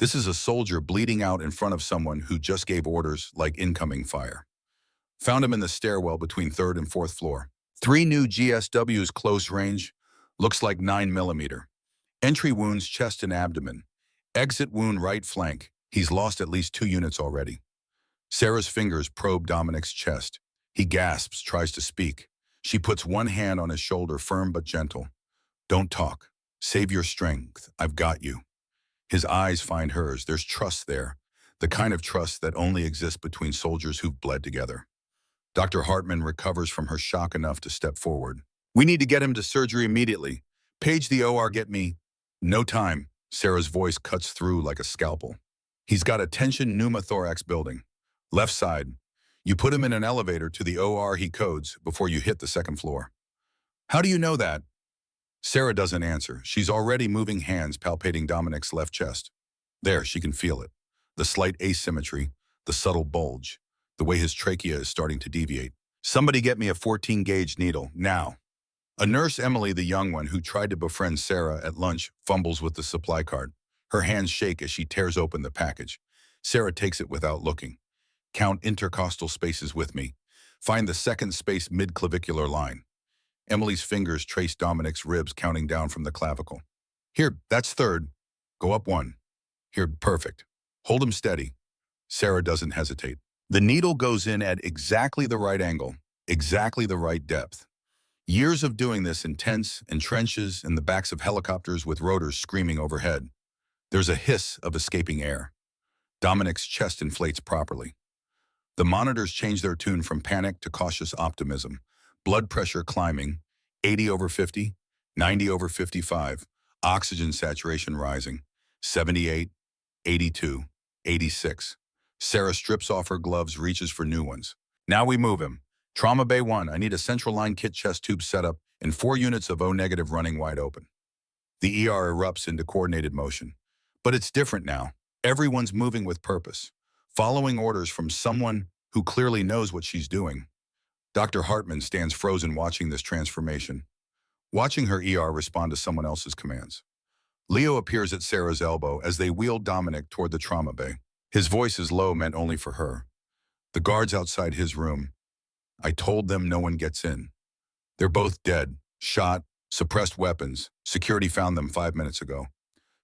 This is a soldier bleeding out in front of someone who just gave orders like incoming fire. Found him in the stairwell between 3rd and 4th floor. 3 new GSWs close range, looks like 9 mm. Entry wounds chest and abdomen. Exit wound right flank. He's lost at least 2 units already. Sarah's fingers probe Dominic's chest. He gasps, tries to speak. She puts one hand on his shoulder, firm but gentle. Don't talk. Save your strength. I've got you. His eyes find hers. There's trust there. The kind of trust that only exists between soldiers who've bled together. Dr. Hartman recovers from her shock enough to step forward. We need to get him to surgery immediately. Page the OR, get me. No time. Sarah's voice cuts through like a scalpel. He's got a tension pneumothorax building. Left side. You put him in an elevator to the OR, he codes, before you hit the 2nd floor. How do you know that? Sarah doesn't answer. She's already moving hands palpating Dominic's left chest. There, she can feel it. The slight asymmetry, the subtle bulge, the way his trachea is starting to deviate. Somebody get me a 14-gauge needle, now. A nurse, Emily, the young one, who tried to befriend Sarah at lunch, fumbles with the supply card. Her hands shake as she tears open the package. Sarah takes it without looking. Count intercostal spaces with me. Find the 2nd space mid-clavicular line. Emily's fingers trace Dominic's ribs, counting down from the clavicle. Here, that's 3rd. Go up 1. Here, perfect. Hold him steady. Sarah doesn't hesitate. The needle goes in at exactly the right angle, exactly the right depth. Years of doing this in tents and trenches in the backs of helicopters with rotors screaming overhead. There's a hiss of escaping air. Dominic's chest inflates properly. The monitors change their tune from panic to cautious optimism. Blood pressure climbing, 80/50, 90/55. Oxygen saturation rising, 78, 82, 86. Sarah strips off her gloves, reaches for new ones. Now we move him. Trauma Bay 1, I need a central line kit chest tube setup and 4 units of O- running wide open. The ER erupts into coordinated motion. But it's different now. Everyone's moving with purpose, following orders from someone who clearly knows what she's doing. Dr. Hartman stands frozen watching this transformation, watching her ER respond to someone else's commands. Leo appears at Sarah's elbow as they wheel Dominic toward the trauma bay. His voice is low, meant only for her. The guards outside his room. I told them no one gets in. They're both dead, shot, suppressed weapons. Security found them 5 minutes ago.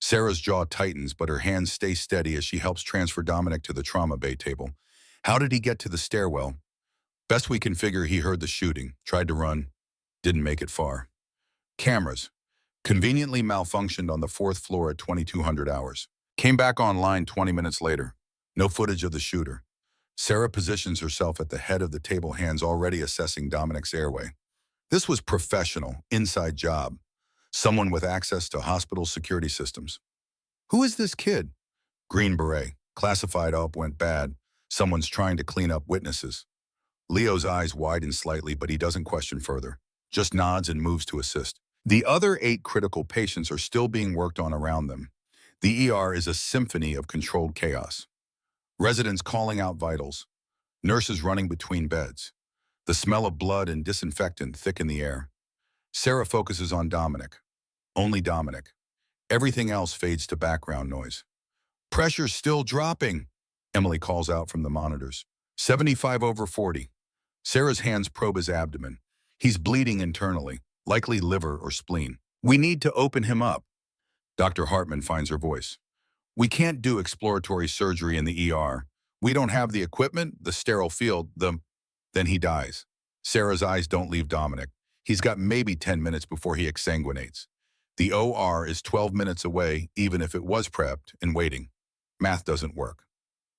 Sarah's jaw tightens, but her hands stay steady as she helps transfer Dominic to the trauma bay table. How did he get to the stairwell? Best we can figure, he heard the shooting, tried to run, didn't make it far. Cameras. Conveniently malfunctioned on the 4th floor at 2200 hours. Came back online 20 minutes later. No footage of the shooter. Sarah positions herself at the head of the table, hands already assessing Dominic's airway. This was professional, inside job. Someone with access to hospital security systems. Who is this kid? Green Beret. Classified op went bad. Someone's trying to clean up witnesses. Leo's eyes widen slightly, but he doesn't question further. Just nods and moves to assist. The other 8 critical patients are still being worked on around them. The ER is a symphony of controlled chaos. Residents calling out vitals. Nurses running between beds. The smell of blood and disinfectant thick in the air. Sarah focuses on Dominic. Only Dominic. Everything else fades to background noise. Pressure's still dropping, Emily calls out from the monitors. 75/40. Sarah's hands probe his abdomen. He's bleeding internally, likely liver or spleen. We need to open him up. Dr. Hartman finds her voice. We can't do exploratory surgery in the ER. We don't have the equipment, the sterile field, Then he dies. Sarah's eyes don't leave Dominic. He's got maybe 10 minutes before he exsanguinates. The OR is 12 minutes away, even if it was prepped and waiting. Math doesn't work.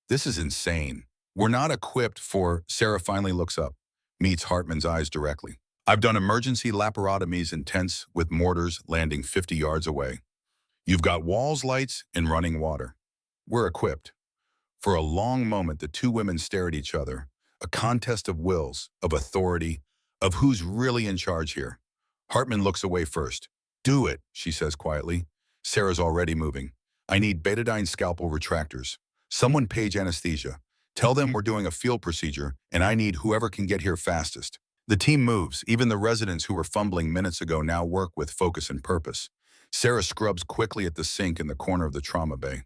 This is insane. We're not equipped for... Sarah finally looks up, meets Hartman's eyes directly. I've done emergency laparotomies in tents with mortars landing 50 yards away. You've got walls, lights, and running water. We're equipped. For a long moment, the 2 women stare at each other, a contest of wills, of authority, of who's really in charge here. Hartman looks away first. Do it, she says quietly. Sarah's already moving. I need betadine scalpel retractors. Someone page anesthesia. Tell them we're doing a field procedure, and I need whoever can get here fastest. The team moves. Even the residents who were fumbling minutes ago now work with focus and purpose. Sarah scrubs quickly at the sink in the corner of the trauma bay.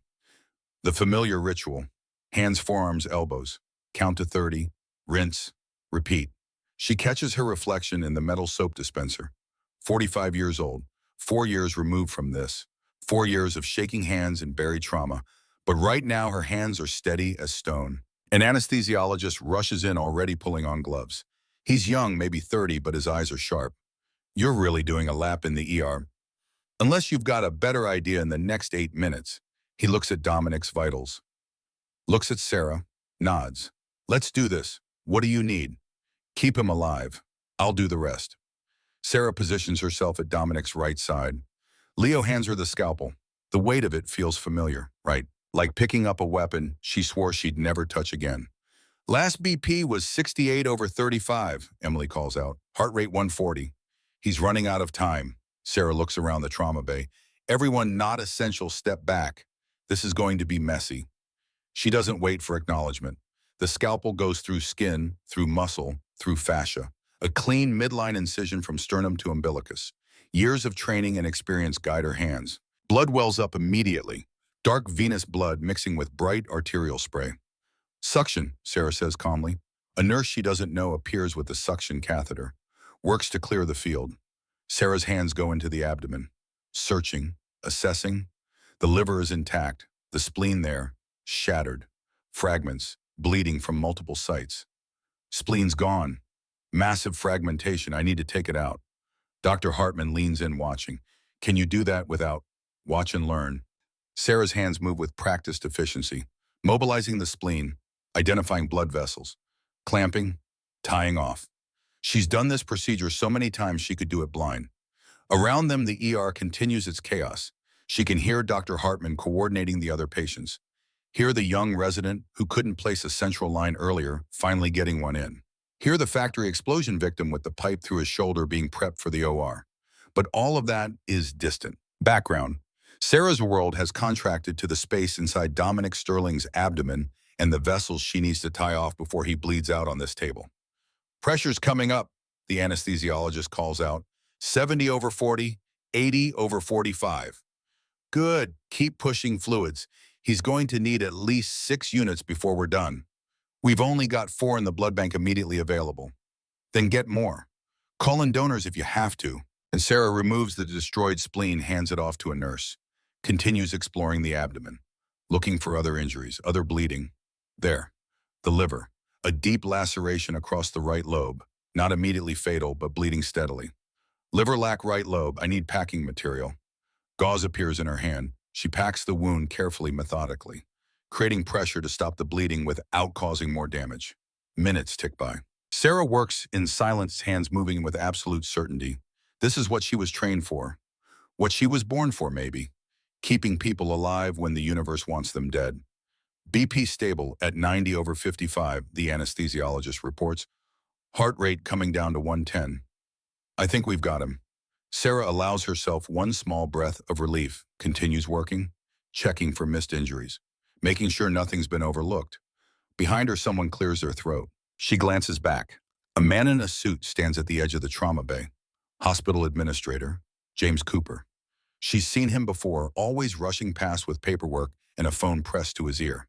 The familiar ritual. Hands, forearms, elbows. Count to 30. Rinse. Repeat. She catches her reflection in the metal soap dispenser. 45 years old, 4 years removed from this, 4 years of shaking hands and buried trauma. But right now her hands are steady as stone. An anesthesiologist rushes in already pulling on gloves. He's young, maybe 30, but his eyes are sharp. You're really doing a lap in the ER. Unless you've got a better idea in the next 8 minutes. He looks at Dominic's vitals. Looks at Sarah, nods. Let's do this. What do you need? Keep him alive. I'll do the rest. Sarah positions herself at Dominic's right side. Leo hands her the scalpel. The weight of it feels familiar, right? Like picking up a weapon she swore she'd never touch again. Last BP was 68/35, Emily calls out. Heart rate 140. He's running out of time. Sarah looks around the trauma bay. Everyone not essential step back. This is going to be messy. She doesn't wait for acknowledgement. The scalpel goes through skin, through muscle, through fascia. A clean midline incision from sternum to umbilicus. Years of training and experience guide her hands. Blood wells up immediately. Dark venous blood mixing with bright arterial spray. Suction, Sarah says calmly. A nurse she doesn't know appears with a suction catheter. Works to clear the field. Sarah's hands go into the abdomen. Searching, assessing. The liver is intact. The spleen there, shattered. Fragments, bleeding from multiple sites. Spleen's gone. Massive fragmentation. I need to take it out. Dr. Hartman leans in watching. Can you do that without? Watch and learn. Sarah's hands move with practiced efficiency. Mobilizing the spleen, identifying blood vessels, clamping, tying off. She's done this procedure so many times she could do it blind. Around them, the ER continues its chaos. She can hear Dr. Hartman coordinating the other patients. Hear the young resident who couldn't place a central line earlier, finally getting one in. Hear the factory explosion victim with the pipe through his shoulder being prepped for the OR. But all of that is distant. Background. Sarah's world has contracted to the space inside Dominic Sterling's abdomen and the vessels she needs to tie off before he bleeds out on this table. Pressure's coming up, the anesthesiologist calls out. 70/40, 80/45. Good, keep pushing fluids. He's going to need at least 6 units before we're done. We've only got 4 in the blood bank immediately available. Then get more. Call in donors if you have to. And Sarah removes the destroyed spleen, hands it off to a nurse. Continues exploring the abdomen, looking for other injuries, other bleeding. There, the liver, a deep laceration across the right lobe, not immediately fatal, but bleeding steadily. Liver lac right lobe, I need packing material. Gauze appears in her hand. She packs the wound carefully, methodically, creating pressure to stop the bleeding without causing more damage. Minutes tick by. Sarah works in silence, hands moving with absolute certainty. This is what she was trained for. What she was born for, maybe. Keeping people alive when the universe wants them dead. BP stable at 90/55, the anesthesiologist reports. Heart rate coming down to 110. I think we've got him. Sarah allows herself one small breath of relief, continues working, checking for missed injuries, making sure nothing's been overlooked. Behind her, someone clears their throat. She glances back. A man in a suit stands at the edge of the trauma bay. Hospital administrator, James Cooper. She's seen him before, always rushing past with paperwork and a phone pressed to his ear.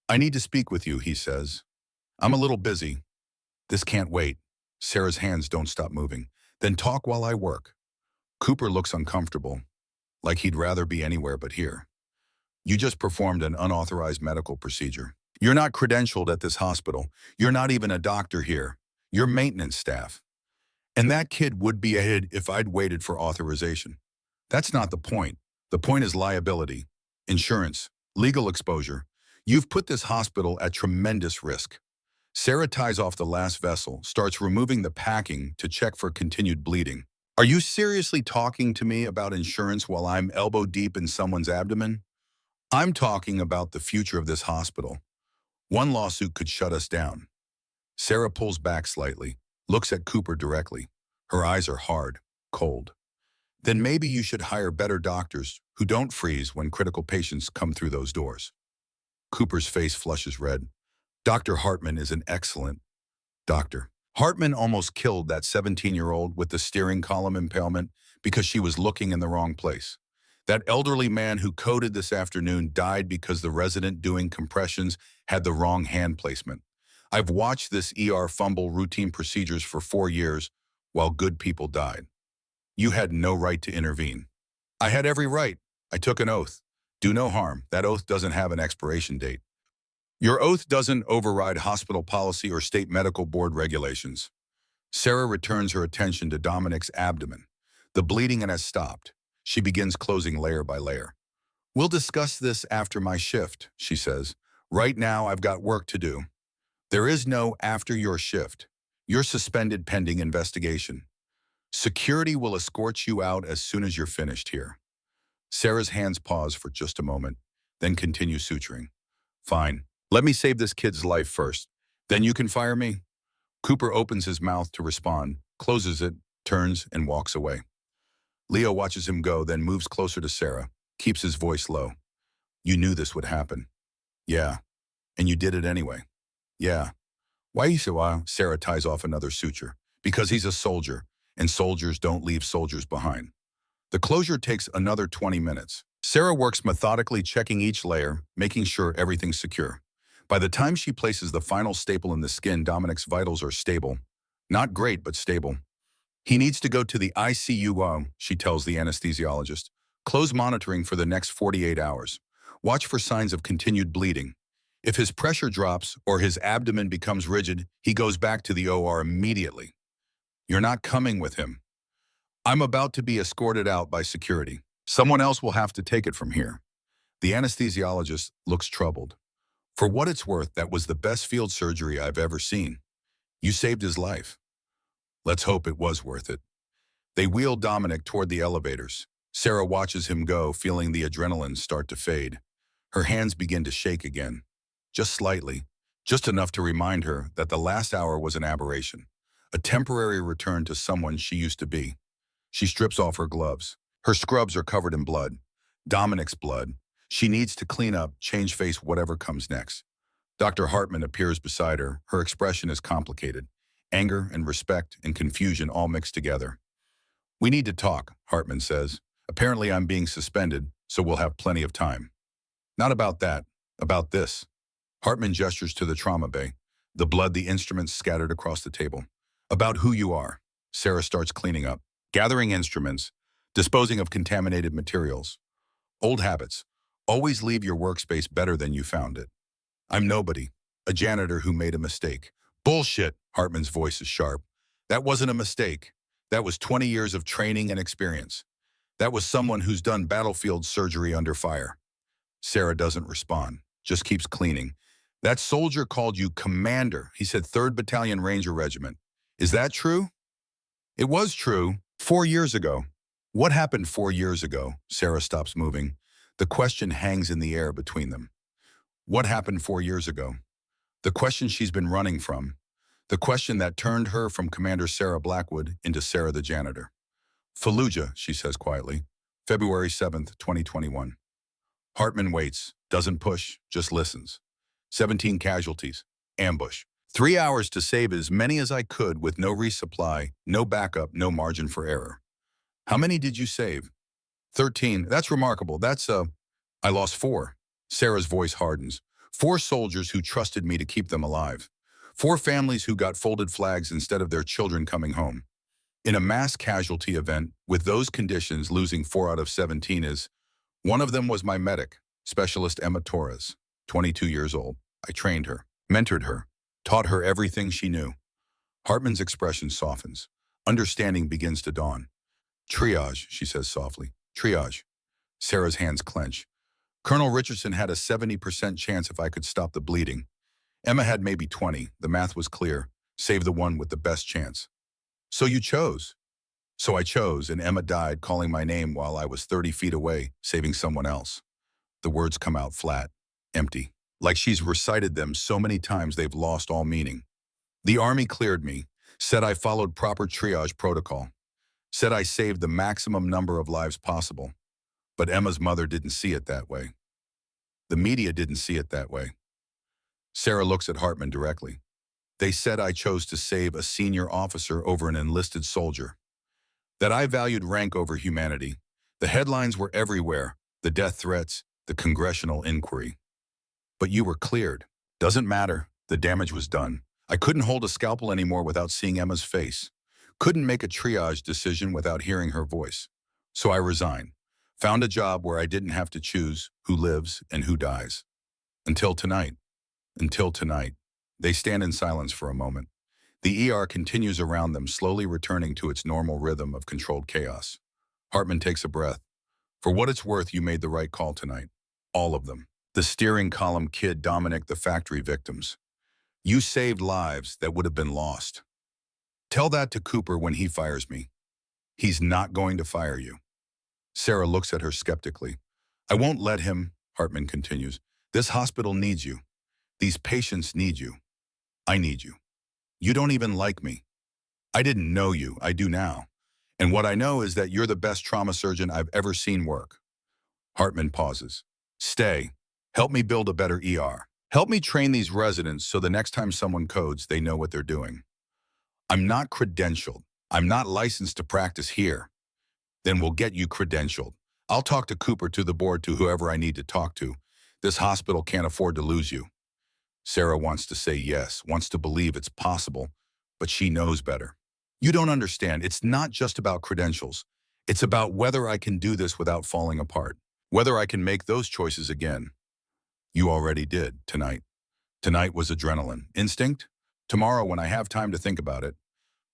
I need to speak with you, he says. I'm a little busy. This can't wait. Sarah's hands don't stop moving. Then talk while I work. Cooper looks uncomfortable, like he'd rather be anywhere but here. You just performed an unauthorized medical procedure. You're not credentialed at this hospital. You're not even a doctor here. You're maintenance staff. And that kid would be ahead if I'd waited for authorization. That's not the point. The point is liability, insurance, legal exposure. You've put this hospital at tremendous risk. Sarah ties off the last vessel, starts removing the packing to check for continued bleeding. Are you seriously talking to me about insurance while I'm elbow deep in someone's abdomen? I'm talking about the future of this hospital. One lawsuit could shut us down. Sarah pulls back slightly, looks at Cooper directly. Her eyes are hard, cold. Then maybe you should hire better doctors who don't freeze when critical patients come through those doors. Cooper's face flushes red. Dr. Hartman is an excellent doctor. Hartman almost killed that 17-year-old with the steering column impalement because she was looking in the wrong place. That elderly man who coded this afternoon died because the resident doing compressions had the wrong hand placement. I've watched this ER fumble routine procedures for 4 years while good people died. You had no right to intervene. I had every right. I took an oath. Do no harm. That oath doesn't have an expiration date. Your oath doesn't override hospital policy or state medical board regulations. Sarah returns her attention to Dominic's abdomen. The bleeding has stopped. She begins closing layer by layer. We'll discuss this after my shift, she says. Right now, I've got work to do. There is no after your shift. You're suspended pending investigation. Security will escort you out as soon as you're finished here. Sarah's hands pause for just a moment, then continue suturing. Fine. Let me save this kid's life first. Then you can fire me. Cooper opens his mouth to respond, closes it, turns, and walks away. Leo watches him go, then moves closer to Sarah, keeps his voice low. You knew this would happen. Yeah. And you did it anyway. Yeah. Why you so wild? Sarah ties off another suture. Because he's a soldier, and soldiers don't leave soldiers behind. The closure takes another 20 minutes. Sarah works methodically, checking each layer, making sure everything's secure. By the time she places the final staple in the skin, Dominic's vitals are stable. Not great, but stable. He needs to go to the ICU, she tells the anesthesiologist. Close monitoring for the next 48 hours. Watch for signs of continued bleeding. If his pressure drops or his abdomen becomes rigid, he goes back to the OR immediately. You're not coming with him. I'm about to be escorted out by security. Someone else will have to take it from here. The anesthesiologist looks troubled. For what it's worth, that was the best field surgery I've ever seen. You saved his life. Let's hope it was worth it. They wheel Dominic toward the elevators. Sarah watches him go, feeling the adrenaline start to fade. Her hands begin to shake again. Just slightly, just enough to remind her that the last hour was an aberration, a temporary return to someone she used to be. She strips off her gloves. Her scrubs are covered in blood. Dominic's blood. She needs to clean up, change face, whatever comes next. Dr. Hartman appears beside her. Her expression is complicated. Anger and respect and confusion all mixed together. We need to talk, Hartman says. Apparently I'm being suspended, so we'll have plenty of time. Not about that, about this. Hartman gestures to the trauma bay, the blood, the instruments scattered across the table. About who you are. Sarah starts cleaning up, gathering instruments, disposing of contaminated materials. Old habits. Always leave your workspace better than you found it. I'm nobody, a janitor who made a mistake. Bullshit, Hartman's voice is sharp. That wasn't a mistake. That was 20 years of training and experience. That was someone who's done battlefield surgery under fire. Sarah doesn't respond, just keeps cleaning. That soldier called you commander. He said 3rd Battalion Ranger Regiment. Is that true? It was true 4 years ago. What happened 4 years ago? Sarah stops moving. The question hangs in the air between them. What happened 4 years ago? The question she's been running from. The question that turned her from Commander Sarah Blackwood into Sarah the janitor. Fallujah, she says quietly. February 7th, 2021. Hartman waits, doesn't push, just listens. 17 casualties. Ambush. 3 hours to save as many as I could with no resupply, no backup, no margin for error. How many did you save? 13. That's remarkable. I lost 4. Sarah's voice hardens. 4 soldiers who trusted me to keep them alive. 4 families who got folded flags instead of their children coming home. In a mass casualty event, with those conditions, losing 4 out of 17 is... One of them was my medic, Specialist Emma Torres, 22 years old. I trained her, mentored her, taught her everything she knew. Hartman's expression softens. Understanding begins to dawn. Triage, she says softly. Triage. Sarah's hands clench. Colonel Richardson had a 70% chance if I could stop the bleeding. Emma had maybe 20. The math was clear. Save the one with the best chance. So you chose. So I chose, and Emma died calling my name while I was 30 feet away, saving someone else. The words come out flat, empty, like she's recited them so many times they've lost all meaning. The Army cleared me, said I followed proper triage protocol, said I saved the maximum number of lives possible. But Emma's mother didn't see it that way. The media didn't see it that way. Sarah looks at Hartman directly. They said I chose to save a senior officer over an enlisted soldier. That I valued rank over humanity. The headlines were everywhere, the death threats, the congressional inquiry. But you were cleared. Doesn't matter. The damage was done. I couldn't hold a scalpel anymore without seeing Emma's face. Couldn't make a triage decision without hearing her voice. So I resigned. Found a job where I didn't have to choose who lives and who dies. Until tonight. Until tonight. They stand in silence for a moment. The ER continues around them, slowly returning to its normal rhythm of controlled chaos. Hartman takes a breath. For what it's worth, you made the right call tonight. All of them. The steering column kid, Dominic, the factory victims. You saved lives that would have been lost. Tell that to Cooper when he fires me. He's not going to fire you. Sarah looks at her skeptically. I won't let him, Hartman continues. This hospital needs you. These patients need you. I need you. You don't even like me. I didn't know you. I do now. And what I know is that you're the best trauma surgeon I've ever seen work. Hartman pauses. Stay. Help me build a better ER. Help me train these residents so the next time someone codes, they know what they're doing. I'm not credentialed. I'm not licensed to practice here. Then we'll get you credentialed. I'll talk to Cooper, to the board, to whoever I need to talk to. This hospital can't afford to lose you. Sarah wants to say yes, wants to believe it's possible, but she knows better. You don't understand. It's not just about credentials. It's about whether I can do this without falling apart, whether I can make those choices again. You already did tonight. Tonight was adrenaline. Instinct? Tomorrow, when I have time to think about it.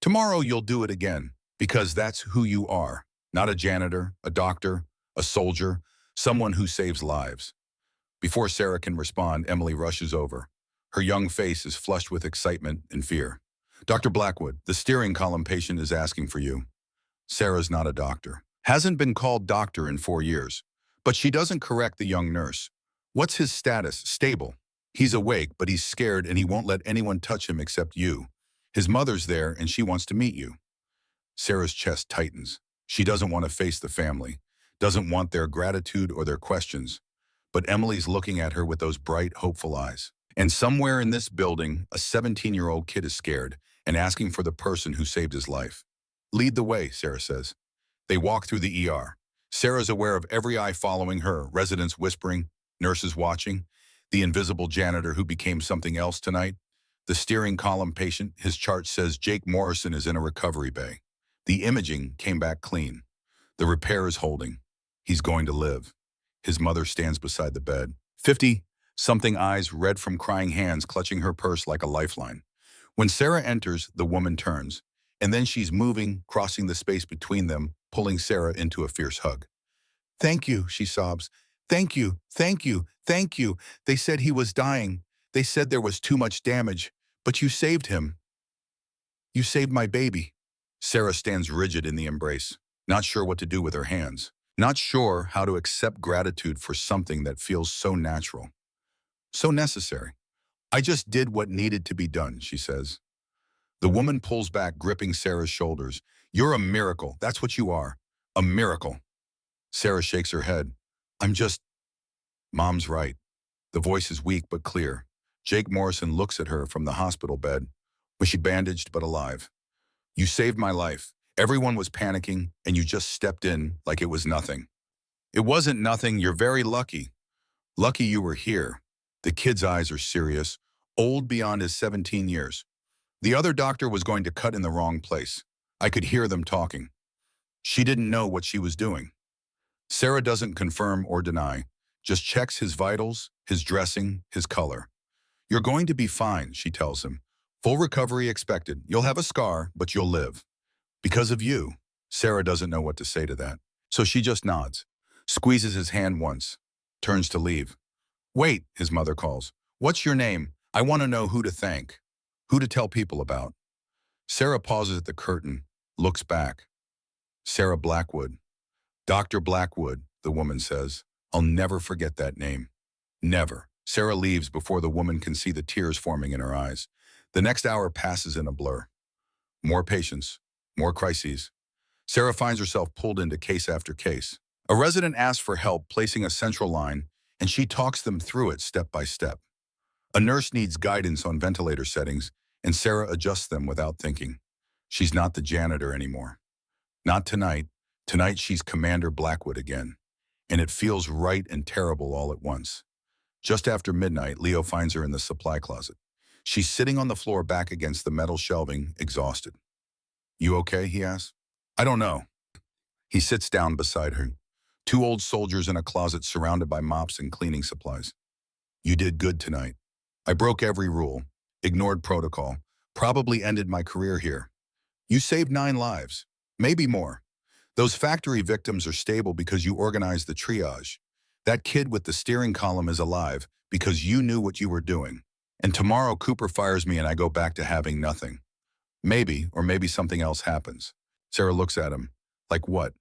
Tomorrow you'll do it again, because that's who you are. Not a janitor, a doctor, a soldier, someone who saves lives. Before Sarah can respond, Emily rushes over. Her young face is flushed with excitement and fear. Dr. Blackwood, the steering column patient is asking for you. Sarah's not a doctor. Hasn't been called doctor in 4 years. But she doesn't correct the young nurse. What's his status? Stable. He's awake, but he's scared and he won't let anyone touch him except you. His mother's there and she wants to meet you. Sarah's chest tightens. She doesn't want to face the family, doesn't want their gratitude or their questions. But Emily's looking at her with those bright, hopeful eyes. And somewhere in this building, a 17-year-old kid is scared and asking for the person who saved his life. Lead the way, Sarah says. They walk through the ER. Sarah's aware of every eye following her, residents whispering, nurses watching, the invisible janitor who became something else tonight, the steering column patient. His chart says Jake Morrison is in a recovery bay. The imaging came back clean. The repair is holding. He's going to live. His mother stands beside the bed. 50-something eyes, red from crying hands, clutching her purse like a lifeline. When Sarah enters, the woman turns, and then she's moving, crossing the space between them, pulling Sarah into a fierce hug. Thank you, she sobs. Thank you, thank you, thank you. They said he was dying. They said there was too much damage, but you saved him. You saved my baby. Sarah stands rigid in the embrace, not sure what to do with her hands, not sure how to accept gratitude for something that feels so natural, so necessary. I just did what needed to be done, she says. The woman pulls back, gripping Sarah's shoulders. You're a miracle. That's what you are. A miracle. Sarah shakes her head. Mom's right. The voice is weak but clear. Jake Morrison looks at her from the hospital bed. Was she bandaged but alive? You saved my life. Everyone was panicking, and you just stepped in like it was nothing. It wasn't nothing. You're very lucky. Lucky you were here. The kid's eyes are serious, old beyond his 17 years. The other doctor was going to cut in the wrong place. I could hear them talking. She didn't know what she was doing. Sarah doesn't confirm or deny, just checks his vitals, his dressing, his color. You're going to be fine, she tells him. Full recovery expected. You'll have a scar, but you'll live. Because of you. Sarah doesn't know what to say to that. So she just nods, squeezes his hand once, turns to leave. Wait, his mother calls. What's your name? I want to know who to thank, who to tell people about. Sarah pauses at the curtain, looks back. Sarah Blackwood. Dr. Blackwood, the woman says. I'll never forget that name. Never. Sarah leaves before the woman can see the tears forming in her eyes. The next hour passes in a blur. More patients, more crises. Sarah finds herself pulled into case after case. A resident asks for help placing a central line, and she talks them through it step by step. A nurse needs guidance on ventilator settings, and Sarah adjusts them without thinking. She's not the janitor anymore. Not tonight. Tonight she's Commander Blackwood again. And it feels right and terrible all at once. Just after midnight, Leo finds her in the supply closet. She's sitting on the floor back against the metal shelving, exhausted. You okay? He asks. I don't know. He sits down beside her. Two old soldiers in a closet surrounded by mops and cleaning supplies. You did good tonight. I broke every rule, ignored protocol, probably ended my career here. You saved 9 lives, maybe more. Those factory victims are stable because you organized the triage. That kid with the steering column is alive because you knew what you were doing. And tomorrow Cooper fires me and I go back to having nothing. Maybe, or maybe something else happens. Sarah looks at him. Like what?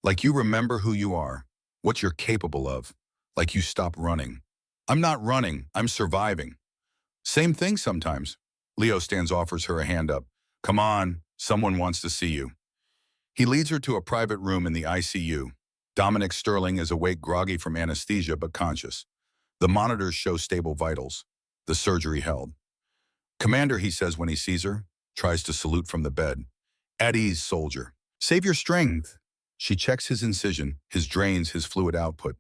Like you remember who you are, what you're capable of. Like you stop running. I'm not running, I'm surviving. Same thing sometimes. Leo stands, offers her a hand up. Come on, someone wants to see you. He leads her to a private room in the ICU. Dominic Sterling is awake, groggy from anesthesia, but conscious. The monitors show stable vitals. The surgery held. Commander, he says when he sees her, tries to salute from the bed. At ease, soldier. Save your strength. She checks his incision, his drains, his fluid output.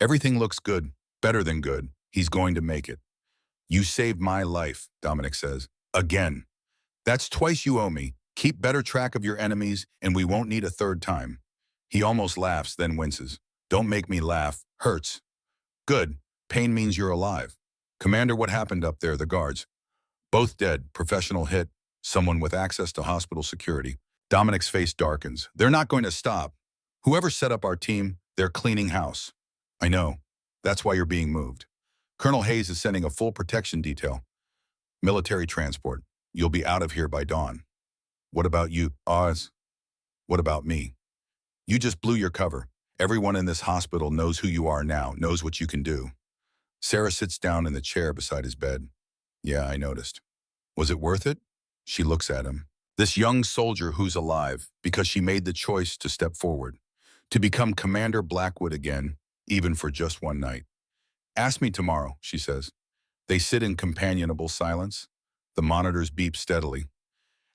Everything looks good, better than good. He's going to make it. You saved my life, Dominic says. Again. That's twice you owe me. Keep better track of your enemies, and we won't need a third time. He almost laughs, then winces. Don't make me laugh. Hurts. Good. Pain means you're alive. Commander, what happened up there? The guards. Both dead. Professional hit. Someone with access to hospital security. Dominic's face darkens. They're not going to stop. Whoever set up our team, they're cleaning house. I know. That's why you're being moved. Colonel Hayes is sending a full protection detail. Military transport. You'll be out of here by dawn. What about you, Oz? What about me? You just blew your cover. Everyone in this hospital knows who you are now, knows what you can do. Sarah sits down in the chair beside his bed. Yeah, I noticed. Was it worth it? She looks at him. This young soldier who's alive because she made the choice to step forward, to become Commander Blackwood again, even for just one night. Ask me tomorrow, she says. They sit in companionable silence. The monitors beep steadily.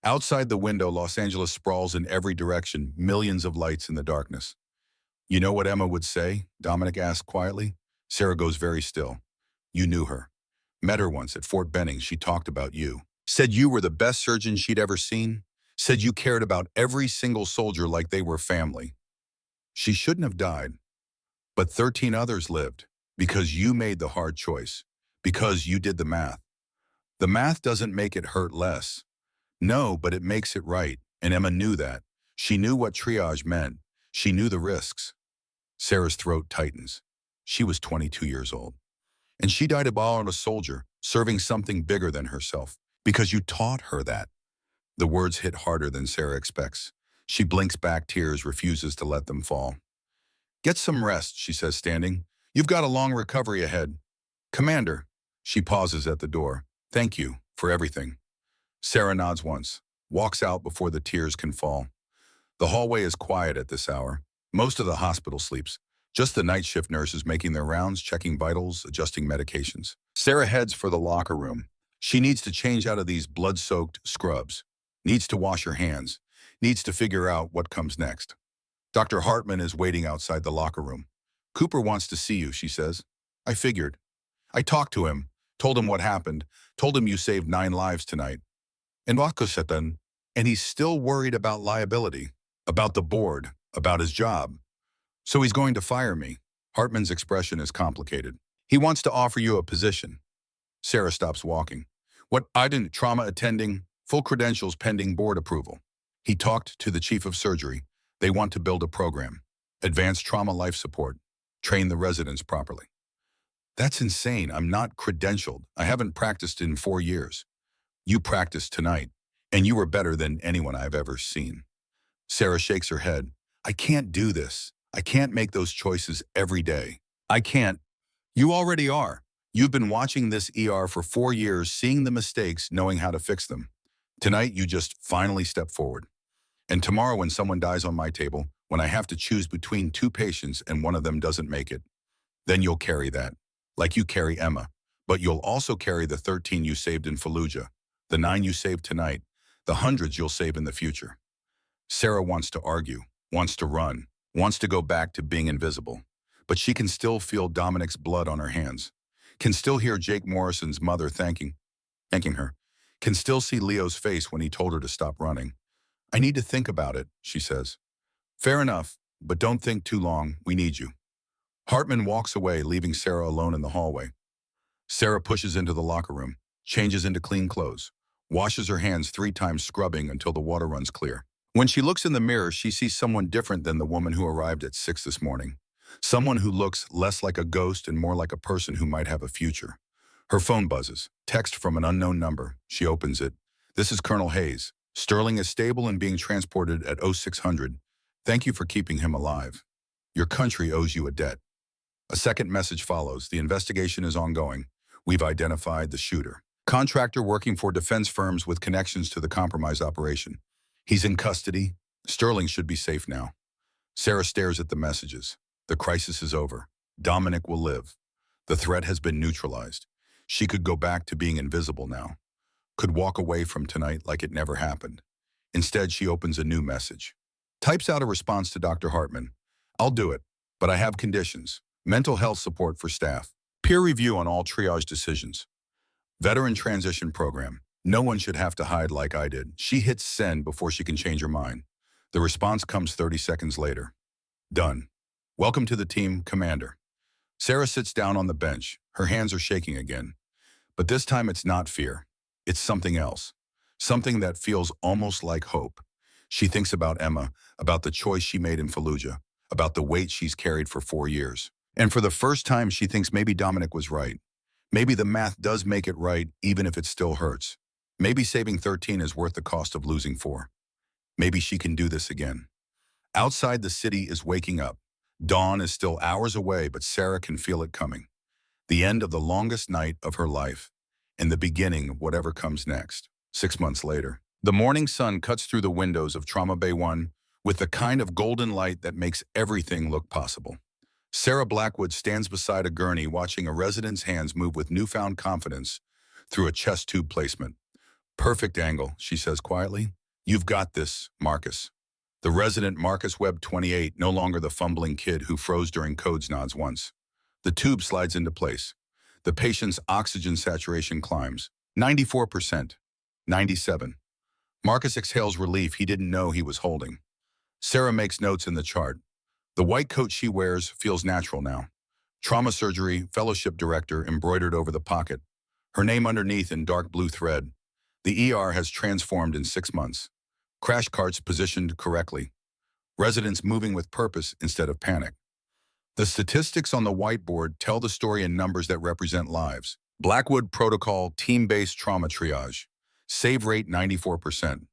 Outside the window, Los Angeles sprawls in every direction, millions of lights in the darkness. You know what Emma would say? Dominic asks quietly. Sarah goes very still. You knew her. Met her once at Fort Benning. She talked about you. Said you were the best surgeon she'd ever seen. Said you cared about every single soldier like they were family. She shouldn't have died. But 13 others lived because you made the hard choice. Because you did the math. The math doesn't make it hurt less. No, but it makes it right. And Emma knew that. She knew what triage meant. She knew the risks. Sarah's throat tightens. She was 22 years old. And she died a soldier, serving something bigger than herself. Because you taught her that. The words hit harder than Sarah expects. She blinks back, tears, refuses to let them fall. Get some rest, she says, standing. You've got a long recovery ahead. Commander. She pauses at the door. Thank you for everything. Sarah nods once, walks out before the tears can fall. The hallway is quiet at this hour. Most of the hospital sleeps. Just the night shift nurses making their rounds, checking vitals, adjusting medications. Sarah heads for the locker room. She needs to change out of these blood-soaked scrubs. Needs to wash her hands. Needs to figure out what comes next. Dr. Hartman is waiting outside the locker room. Cooper wants to see you, she says. I figured. I talked to him, told him what happened, told him you saved 9 lives tonight. And he's still worried about liability, about the board, about his job. So he's going to fire me. Hartman's expression is complicated. He wants to offer you a position. Sarah stops walking. What I didn't, trauma attending, full credentials pending board approval. He talked to the chief of surgery. They want to build a program. Advanced trauma life support. Train the residents properly. That's insane. I'm not credentialed. I haven't practiced in 4 years. You practiced tonight, and you were better than anyone I've ever seen. Sarah shakes her head. I can't do this. I can't make those choices every day. I can't. You already are. You've been watching this ER for 4 years, seeing the mistakes, knowing how to fix them. Tonight, you just finally step forward. And tomorrow when someone dies on my table, when I have to choose between 2 patients and one of them doesn't make it, then you'll carry that, like you carry Emma. But you'll also carry the 13 you saved in Fallujah, the 9 you saved tonight, the hundreds you'll save in the future. Sarah wants to argue, wants to run, wants to go back to being invisible. But she can still feel Dominic's blood on her hands, can still hear Jake Morrison's mother thanking thanking her, can still see Leo's face when he told her to stop running. I need to think about it, she says. Fair enough, but don't think too long. We need you. Hartman walks away, leaving Sarah alone in the hallway. Sarah pushes into the locker room, changes into clean clothes, washes her hands 3 times, scrubbing until the water runs clear. When she looks in the mirror, she sees someone different than the woman who arrived at 6 this morning. Someone who looks less like a ghost and more like a person who might have a future. Her phone buzzes. Text from an unknown number. She opens it. This is Colonel Hayes. Sterling is stable and being transported at 0600. Thank you for keeping him alive. Your country owes you a debt. A second message follows. The investigation is ongoing. We've identified the shooter. Contractor working for defense firms with connections to the compromised operation. He's in custody. Sterling should be safe now. Sarah stares at the messages. The crisis is over. Dominic will live. The threat has been neutralized. She could go back to being invisible now. Could walk away from tonight like it never happened. Instead, she opens a new message. Types out a response to Dr. Hartman. I'll do it, but I have conditions. Mental health support for staff. Peer review on all triage decisions. Veteran transition program. No one should have to hide like I did. She hits send before she can change her mind. The response comes 30 seconds later. Done. Welcome to the team, Commander. Sarah sits down on the bench. Her hands are shaking again. But this time it's not fear. It's something else. Something that feels almost like hope. She thinks about Emma, about the choice she made in Fallujah, about the weight she's carried for 4 years. And for the first time, she thinks maybe Dominic was right. Maybe the math does make it right, even if it still hurts. Maybe saving 13 is worth the cost of losing 4. Maybe she can do this again. Outside, the city is waking up. Dawn is still hours away, but Sarah can feel it coming. The end of the longest night of her life, and the beginning of whatever comes next. 6 months later, the morning sun cuts through the windows of Trauma Bay 1 with the kind of golden light that makes everything look possible. Sarah Blackwood stands beside a gurney, watching a resident's hands move with newfound confidence through a chest tube placement. Perfect angle, she says quietly. You've got this, Marcus. The resident Marcus Webb 28, no longer the fumbling kid who froze during codes nods once. The tube slides into place. The patient's oxygen saturation climbs. 94%. 97. Marcus exhales relief he didn't know he was holding. Sarah makes notes in the chart. The white coat she wears feels natural now. Trauma surgery, fellowship director embroidered over the pocket. Her name underneath in dark blue thread. The ER has transformed in 6 months. Crash carts positioned correctly. Residents moving with purpose instead of panic. The statistics on the whiteboard tell the story in numbers that represent lives. Blackwood Protocol Team-Based Trauma Triage. Save rate 94%,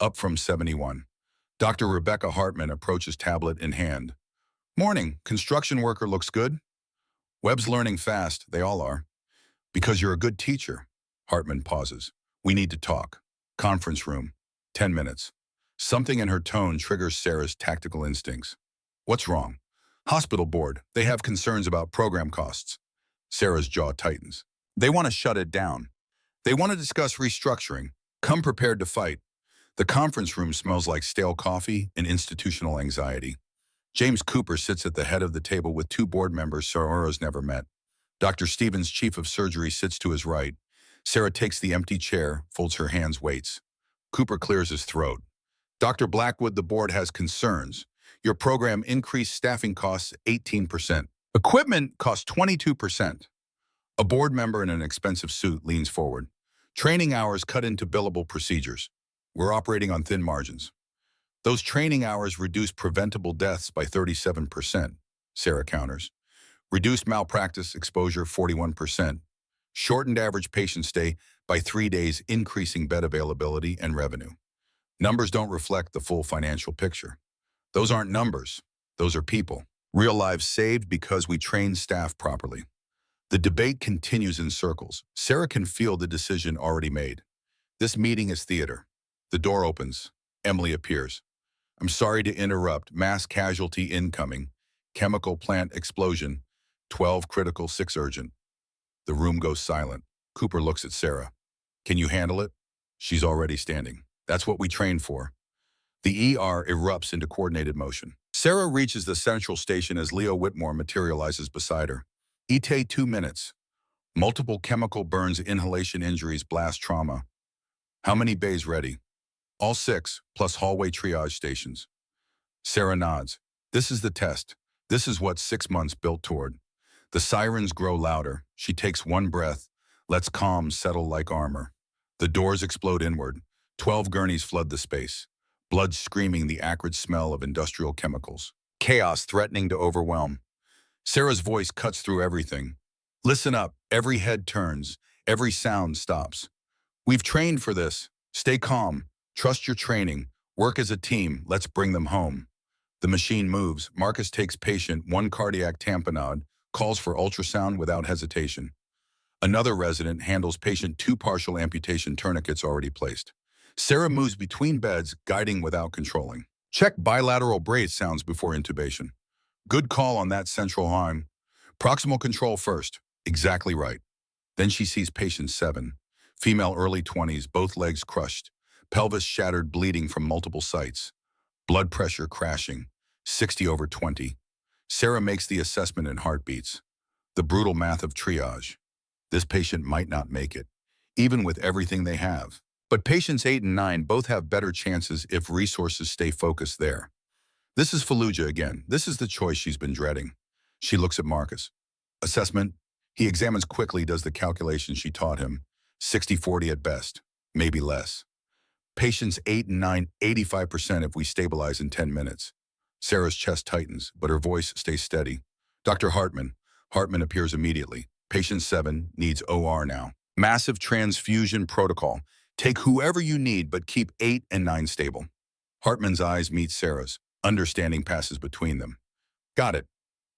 up from 71. Dr. Rebecca Hartman approaches tablet in hand. Morning, construction worker looks good? Webb's learning fast, they all are. Because you're a good teacher. Hartman pauses. We need to talk. Conference room. 10 minutes. Something in her tone triggers Sarah's tactical instincts. What's wrong? Hospital board. They have concerns about program costs. Sarah's jaw tightens. They want to shut it down. They want to discuss restructuring. Come prepared to fight. The conference room smells like stale coffee and institutional anxiety. James Cooper sits at the head of the table with 2 board members Sorora's never met. Dr. Stevens, chief of surgery, sits to his right. Sarah takes the empty chair, folds her hands, waits. Cooper clears his throat. Dr. Blackwood, the board has concerns. Your program increased staffing costs 18%. Equipment costs 22%. A board member in an expensive suit leans forward. Training hours cut into billable procedures. We're operating on thin margins. Those training hours reduce preventable deaths by 37%, Sarah counters. Reduced malpractice exposure 41%. Shortened average patient stay by 3 days, increasing bed availability and revenue. Numbers don't reflect the full financial picture. Those aren't numbers. Those are people. Real lives saved because we trained staff properly. The debate continues in circles. Sarah can feel the decision already made. This meeting is theater. The door opens. Emily appears. I'm sorry to interrupt. Mass casualty incoming. Chemical plant explosion. 12 critical, 6 urgent. The room goes silent. Cooper looks at Sarah. Can you handle it? She's already standing. That's what we trained for. The ER erupts into coordinated motion. Sarah reaches the central station as Leo Whitmore materializes beside her. ETA 2 minutes. Multiple chemical burns, inhalation injuries, blast trauma. How many bays ready? All 6, plus hallway triage stations. Sarah nods. This is the test. This is what 6 months built toward. The sirens grow louder. She takes one breath, lets calm settle like armor. The doors explode inward. 12 gurneys flood the space. Blood screaming, the acrid smell of industrial chemicals. Chaos threatening to overwhelm. Sarah's voice cuts through everything. Listen up. Every head turns. Every sound stops. We've trained for this. Stay calm. Trust your training. Work as a team. Let's bring them home. The machine moves. Marcus takes patient 1 cardiac tamponade, calls for ultrasound without hesitation. Another resident handles patient 2 partial amputation tourniquets already placed. Sarah moves between beds, guiding without controlling. Check bilateral brace sounds before intubation. Good call on that central arm. Proximal control first. Exactly right. Then she sees patient 7. Female, early 20s, both legs crushed. Pelvis shattered, bleeding from multiple sites. Blood pressure crashing. 60/20. Sarah makes the assessment in heartbeats. The brutal math of triage. This patient might not make it, even with everything they have. But patients 8 and 9 both have better chances if resources stay focused there. This is Fallujah again. This is the choice she's been dreading. She looks at Marcus. Assessment. He examines quickly, does the calculation she taught him. 60/40 at best, maybe less. Patients 8 and 9, 85% if we stabilize in 10 minutes. Sarah's chest tightens, but her voice stays steady. Dr. Hartman. Hartman appears immediately. Patient 7 needs OR now. Massive transfusion protocol. Take whoever you need, but keep 8 and 9 stable. Hartman's eyes meet Sarah's. Understanding passes between them. Got it.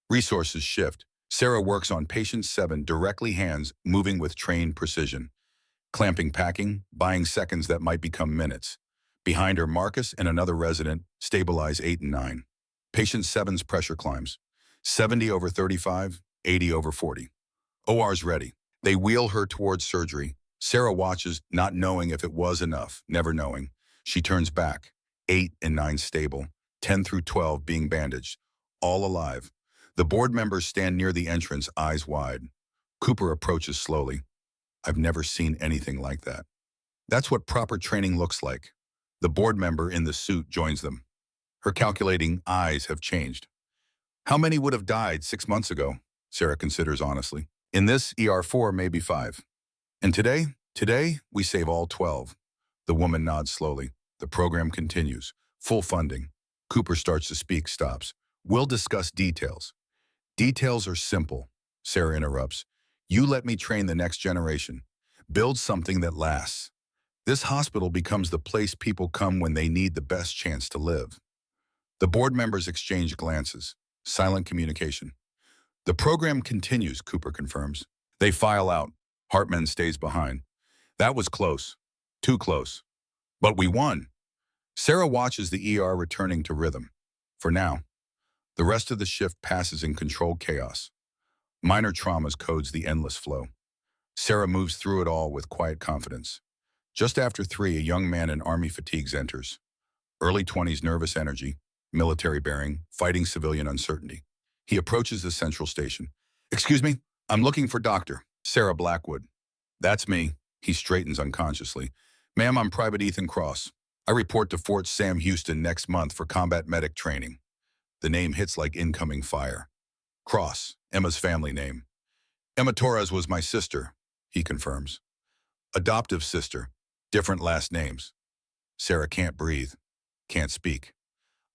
Resources shift. Sarah works on patient 7 directly, hands moving with trained precision. Clamping, packing, buying seconds that might become minutes. Behind her, Marcus and another resident stabilize 8 and 9. Patient 7's pressure climbs. 70/35, 80/40. OR's ready. They wheel her towards surgery. Sarah watches, not knowing if it was enough, never knowing. She turns back. 8 and 9 stable. 10/12 being bandaged. All alive. The board members stand near the entrance, eyes wide. Cooper approaches slowly. I've never seen anything like that. That's what proper training looks like. The board member in the suit joins them. Her calculating eyes have changed. How many would have died 6 months ago? Sarah considers honestly. In this ER4, maybe 5. And today, we save all 12. The woman nods slowly. The program continues. Full funding. Cooper starts to speak, stops. We'll discuss details. Details are simple, Sarah interrupts. You let me train the next generation. Build something that lasts. This hospital becomes the place people come when they need the best chance to live. The board members exchange glances. Silent communication. The program continues, Cooper confirms. They file out. Hartman stays behind. That was close. Too close. But we won. Sarah watches the ER returning to rhythm. For now. The rest of the shift passes in controlled chaos. Minor traumas codes the endless flow. Sarah moves through it all with quiet confidence. Just after 3, a young man in army fatigues enters. Early 20s, nervous energy, military bearing, fighting civilian uncertainty. He approaches the central station. Excuse me, I'm looking for Dr. Sarah Blackwood. That's me. He straightens unconsciously. Ma'am, I'm Private Ethan Cross. I report to Fort Sam Houston next month for combat medic training. The name hits like incoming fire. Cross, Emma's family name. Emma Torres was my sister, he confirms. Adoptive sister, different last names. Sarah can't breathe, can't speak.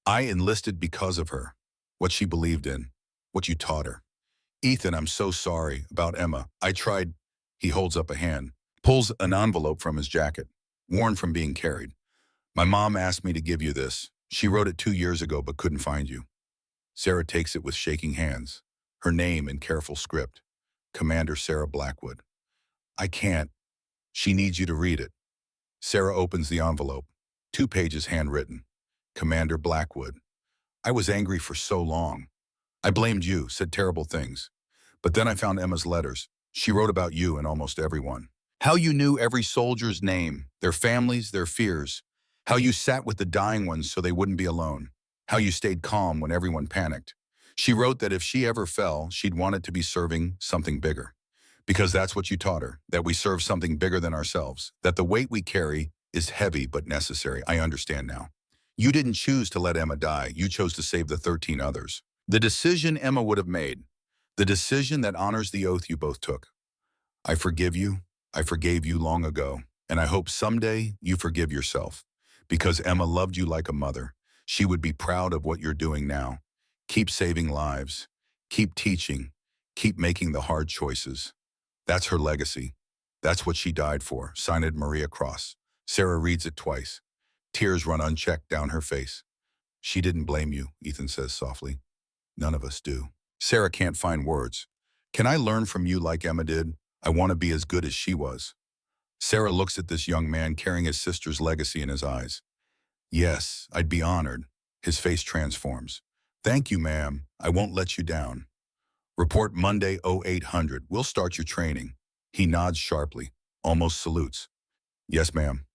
I enlisted because of her, what she believed in, what you taught her. Ethan, I'm so sorry about Emma. I tried. He holds up a hand, pulls an envelope from his jacket, worn from being carried. My mom asked me to give you this. She wrote it 2 years ago but couldn't find you. Sarah takes it with shaking hands, her name in careful script. Commander Sarah Blackwood. I can't. She needs you to read it. Sarah opens the envelope. 2 pages handwritten. Commander Blackwood. I was angry for so long. I blamed you, said terrible things. But then I found Emma's letters. She wrote about you and almost everyone. How you knew every soldier's name, their families, their fears. How you sat with the dying ones so they wouldn't be alone. How you stayed calm when everyone panicked. She wrote that if she ever fell, she'd want it to be serving something bigger. Because that's what you taught her, that we serve something bigger than ourselves, that the weight we carry is heavy but necessary. I understand now. You didn't choose to let Emma die. You chose to save the 13 others. The decision Emma would have made, the decision that honors the oath you both took. I forgive you. I forgave you long ago, and I hope someday you forgive yourself. Because Emma loved you like a mother. She would be proud of what you're doing now. Keep saving lives. Keep teaching. Keep making the hard choices. That's her legacy. That's what she died for. Signed Maria Cross. Sarah reads it twice. Tears run unchecked down her face. She didn't blame you, Ethan says softly. None of us do. Sarah can't find words. Can I learn from you like Emma did? I want to be as good as she was. Sarah looks at this young man carrying his sister's legacy in his eyes. Yes, I'd be honored. His face transforms. Thank you, ma'am. I won't let you down. Report Monday 0800. We'll start your training. He nods sharply, almost salutes. Yes, ma'am.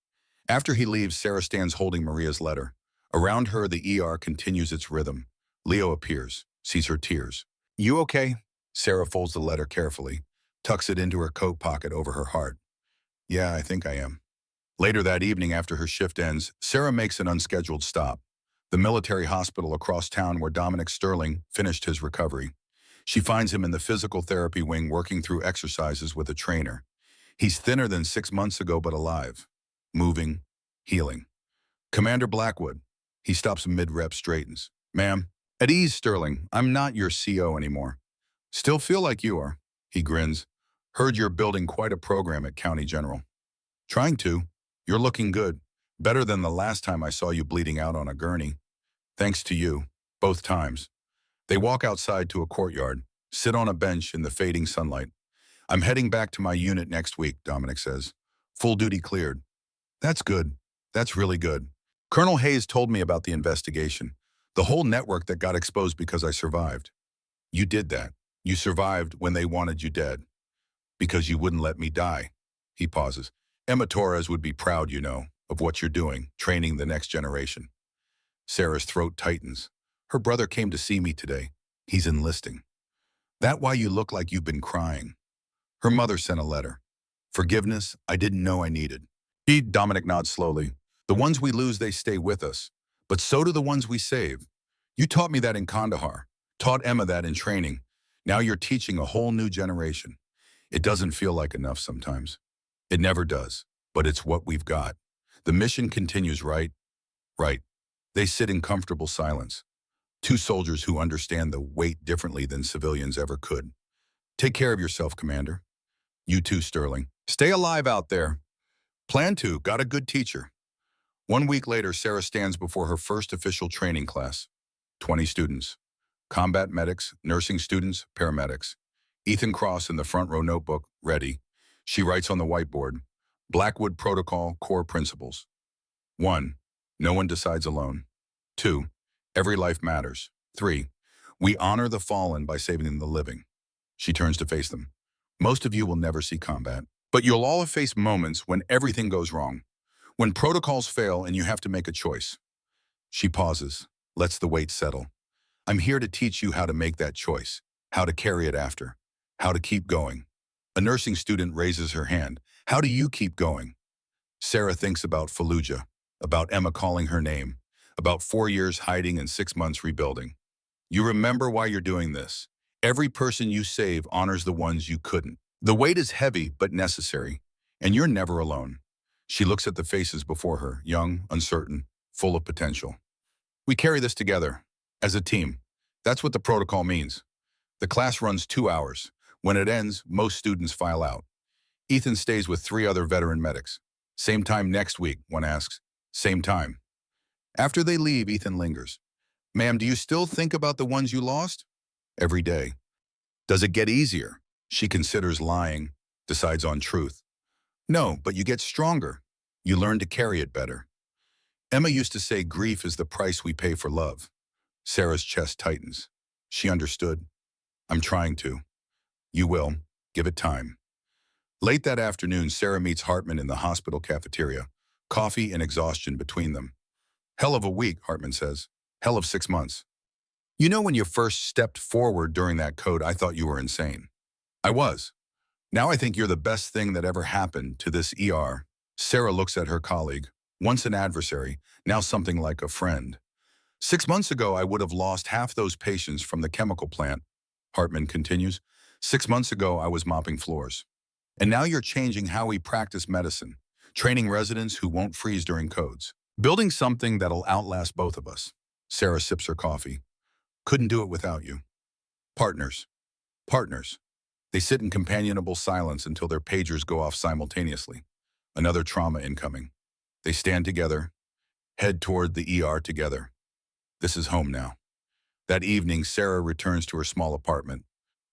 After he leaves, Sarah stands holding Maria's letter. Around her, the ER continues its rhythm. Leo appears, sees her tears. You okay? Sarah folds the letter carefully, tucks it into her coat pocket over her heart. Yeah, I think I am. Later that evening, after her shift ends, Sarah makes an unscheduled stop. The military hospital across town where Dominic Sterling finished his recovery. She finds him in the physical therapy wing working through exercises with a trainer. He's thinner than 6 months ago, but alive. Moving, healing. Commander Blackwood. He stops mid-rep, straightens. Ma'am, at ease, Sterling. I'm not your CO anymore. Still feel like you are. He grins. Heard you're building quite a program at County General. Trying to. You're looking good. Better than the last time I saw you bleeding out on a gurney. Thanks to you. Both times. They walk outside to a courtyard, sit on a bench in the fading sunlight. I'm heading back to my unit next week, Dominic says. Full duty cleared. That's good. That's really good. Colonel Hayes told me about the investigation. The whole network that got exposed because I survived. You did that. You survived when they wanted you dead. Because you wouldn't let me die. He pauses. Emma Torres would be proud, you know, of what you're doing, training the next generation. Sarah's throat tightens. Her brother came to see me today. He's enlisting. That why you look like you've been crying? Her mother sent a letter. Forgiveness I didn't know I needed. Dominic nods slowly. The ones we lose, they stay with us. But so do the ones we save. You taught me that in Kandahar. Taught Emma that in training. Now you're teaching a whole new generation. It doesn't feel like enough sometimes. It never does. But it's what we've got. The mission continues, right? Right. They sit in comfortable silence. Two soldiers who understand the weight differently than civilians ever could. Take care of yourself, Commander. You too, Sterling. Stay alive out there. Plan to. Got a good teacher. 1 week later, Sarah stands before her first official training class. 20 students. Combat medics, nursing students, paramedics. Ethan Cross in the front row notebook, ready. She writes on the whiteboard, Blackwood Protocol Core Principles. 1. No one decides alone. 2. Every life matters. 3. We honor the fallen by saving the living. She turns to face them. Most of you will never see combat, but you'll all face moments when everything goes wrong, when protocols fail and you have to make a choice. She pauses, lets the weight settle. I'm here to teach you how to make that choice, how to carry it after, how to keep going. A nursing student raises her hand. How do you keep going? Sarah thinks about Fallujah, about Emma calling her name, about 4 years hiding and 6 months rebuilding. You remember why you're doing this. Every person you save honors the ones you couldn't. The weight is heavy but necessary, and you're never alone. She looks at the faces before her, young, uncertain, full of potential. We carry this together, as a team. That's what the protocol means. The class runs 2 hours. When it ends, most students file out. Ethan stays with 3 other veteran medics. Same time next week, one asks. Same time. After they leave, Ethan lingers. Ma'am, do you still think about the ones you lost? Every day. Does it get easier? She considers lying, decides on truth. No, but you get stronger. You learn to carry it better. Emma used to say grief is the price we pay for love. Sarah's chest tightens. She understood. I'm trying to. You will. Give it time. Late that afternoon, Sarah meets Hartman in the hospital cafeteria. Coffee and exhaustion between them. Hell of a week, Hartman says. Hell of 6 months. You know, when you first stepped forward during that code, I thought you were insane. I was. Now I think you're the best thing that ever happened to this ER. Sarah looks at her colleague, once an adversary, now something like a friend. 6 months ago, I would have lost half those patients from the chemical plant. Hartman continues. 6 months ago, I was mopping floors. And now you're changing how we practice medicine, training residents who won't freeze during codes, building something that'll outlast both of us. Sarah sips her coffee. Couldn't do it without you. Partners. Partners. They sit in companionable silence until their pagers go off simultaneously. Another trauma incoming. They stand together, head toward the ER together. This is home now. That evening, Sarah returns to her small apartment.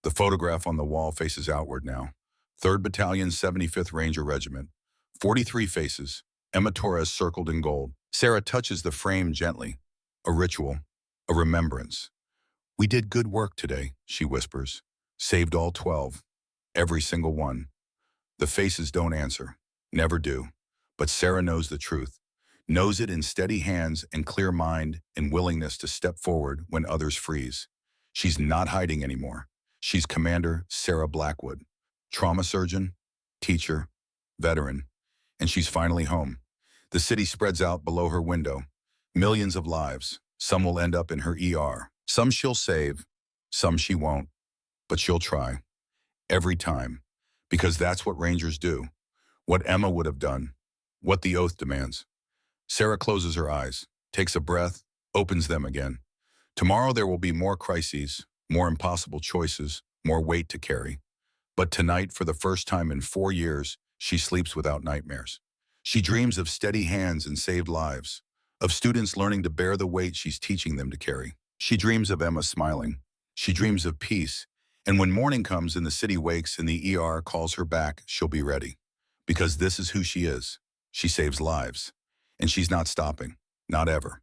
The photograph on the wall faces outward now. 3rd Battalion, 75th Ranger Regiment. 43 faces. Emma Torres circled in gold. Sarah touches the frame gently. A ritual. A remembrance. We did good work today, she whispers. Saved all 12. Every single one. The faces don't answer. Never do. But Sarah knows the truth. Knows it in steady hands and clear mind and willingness to step forward when others freeze. She's not hiding anymore. She's Commander Sarah Blackwood. Trauma surgeon, teacher, veteran. And she's finally home. The city spreads out below her window. Millions of lives. Some will end up in her ER. Some she'll save. Some she won't. But she'll try. Every time. Because that's what Rangers do. What Emma would have done. What the oath demands. Sarah closes her eyes, takes a breath, opens them again. Tomorrow there will be more crises, more impossible choices, more weight to carry. But tonight, for the first time in 4 years, she sleeps without nightmares. She dreams of steady hands and saved lives, of students learning to bear the weight she's teaching them to carry. She dreams of Emma smiling. She dreams of peace. And when morning comes and the city wakes and the ER calls her back, she'll be ready. Because this is who she is. She saves lives. And she's not stopping. Not ever.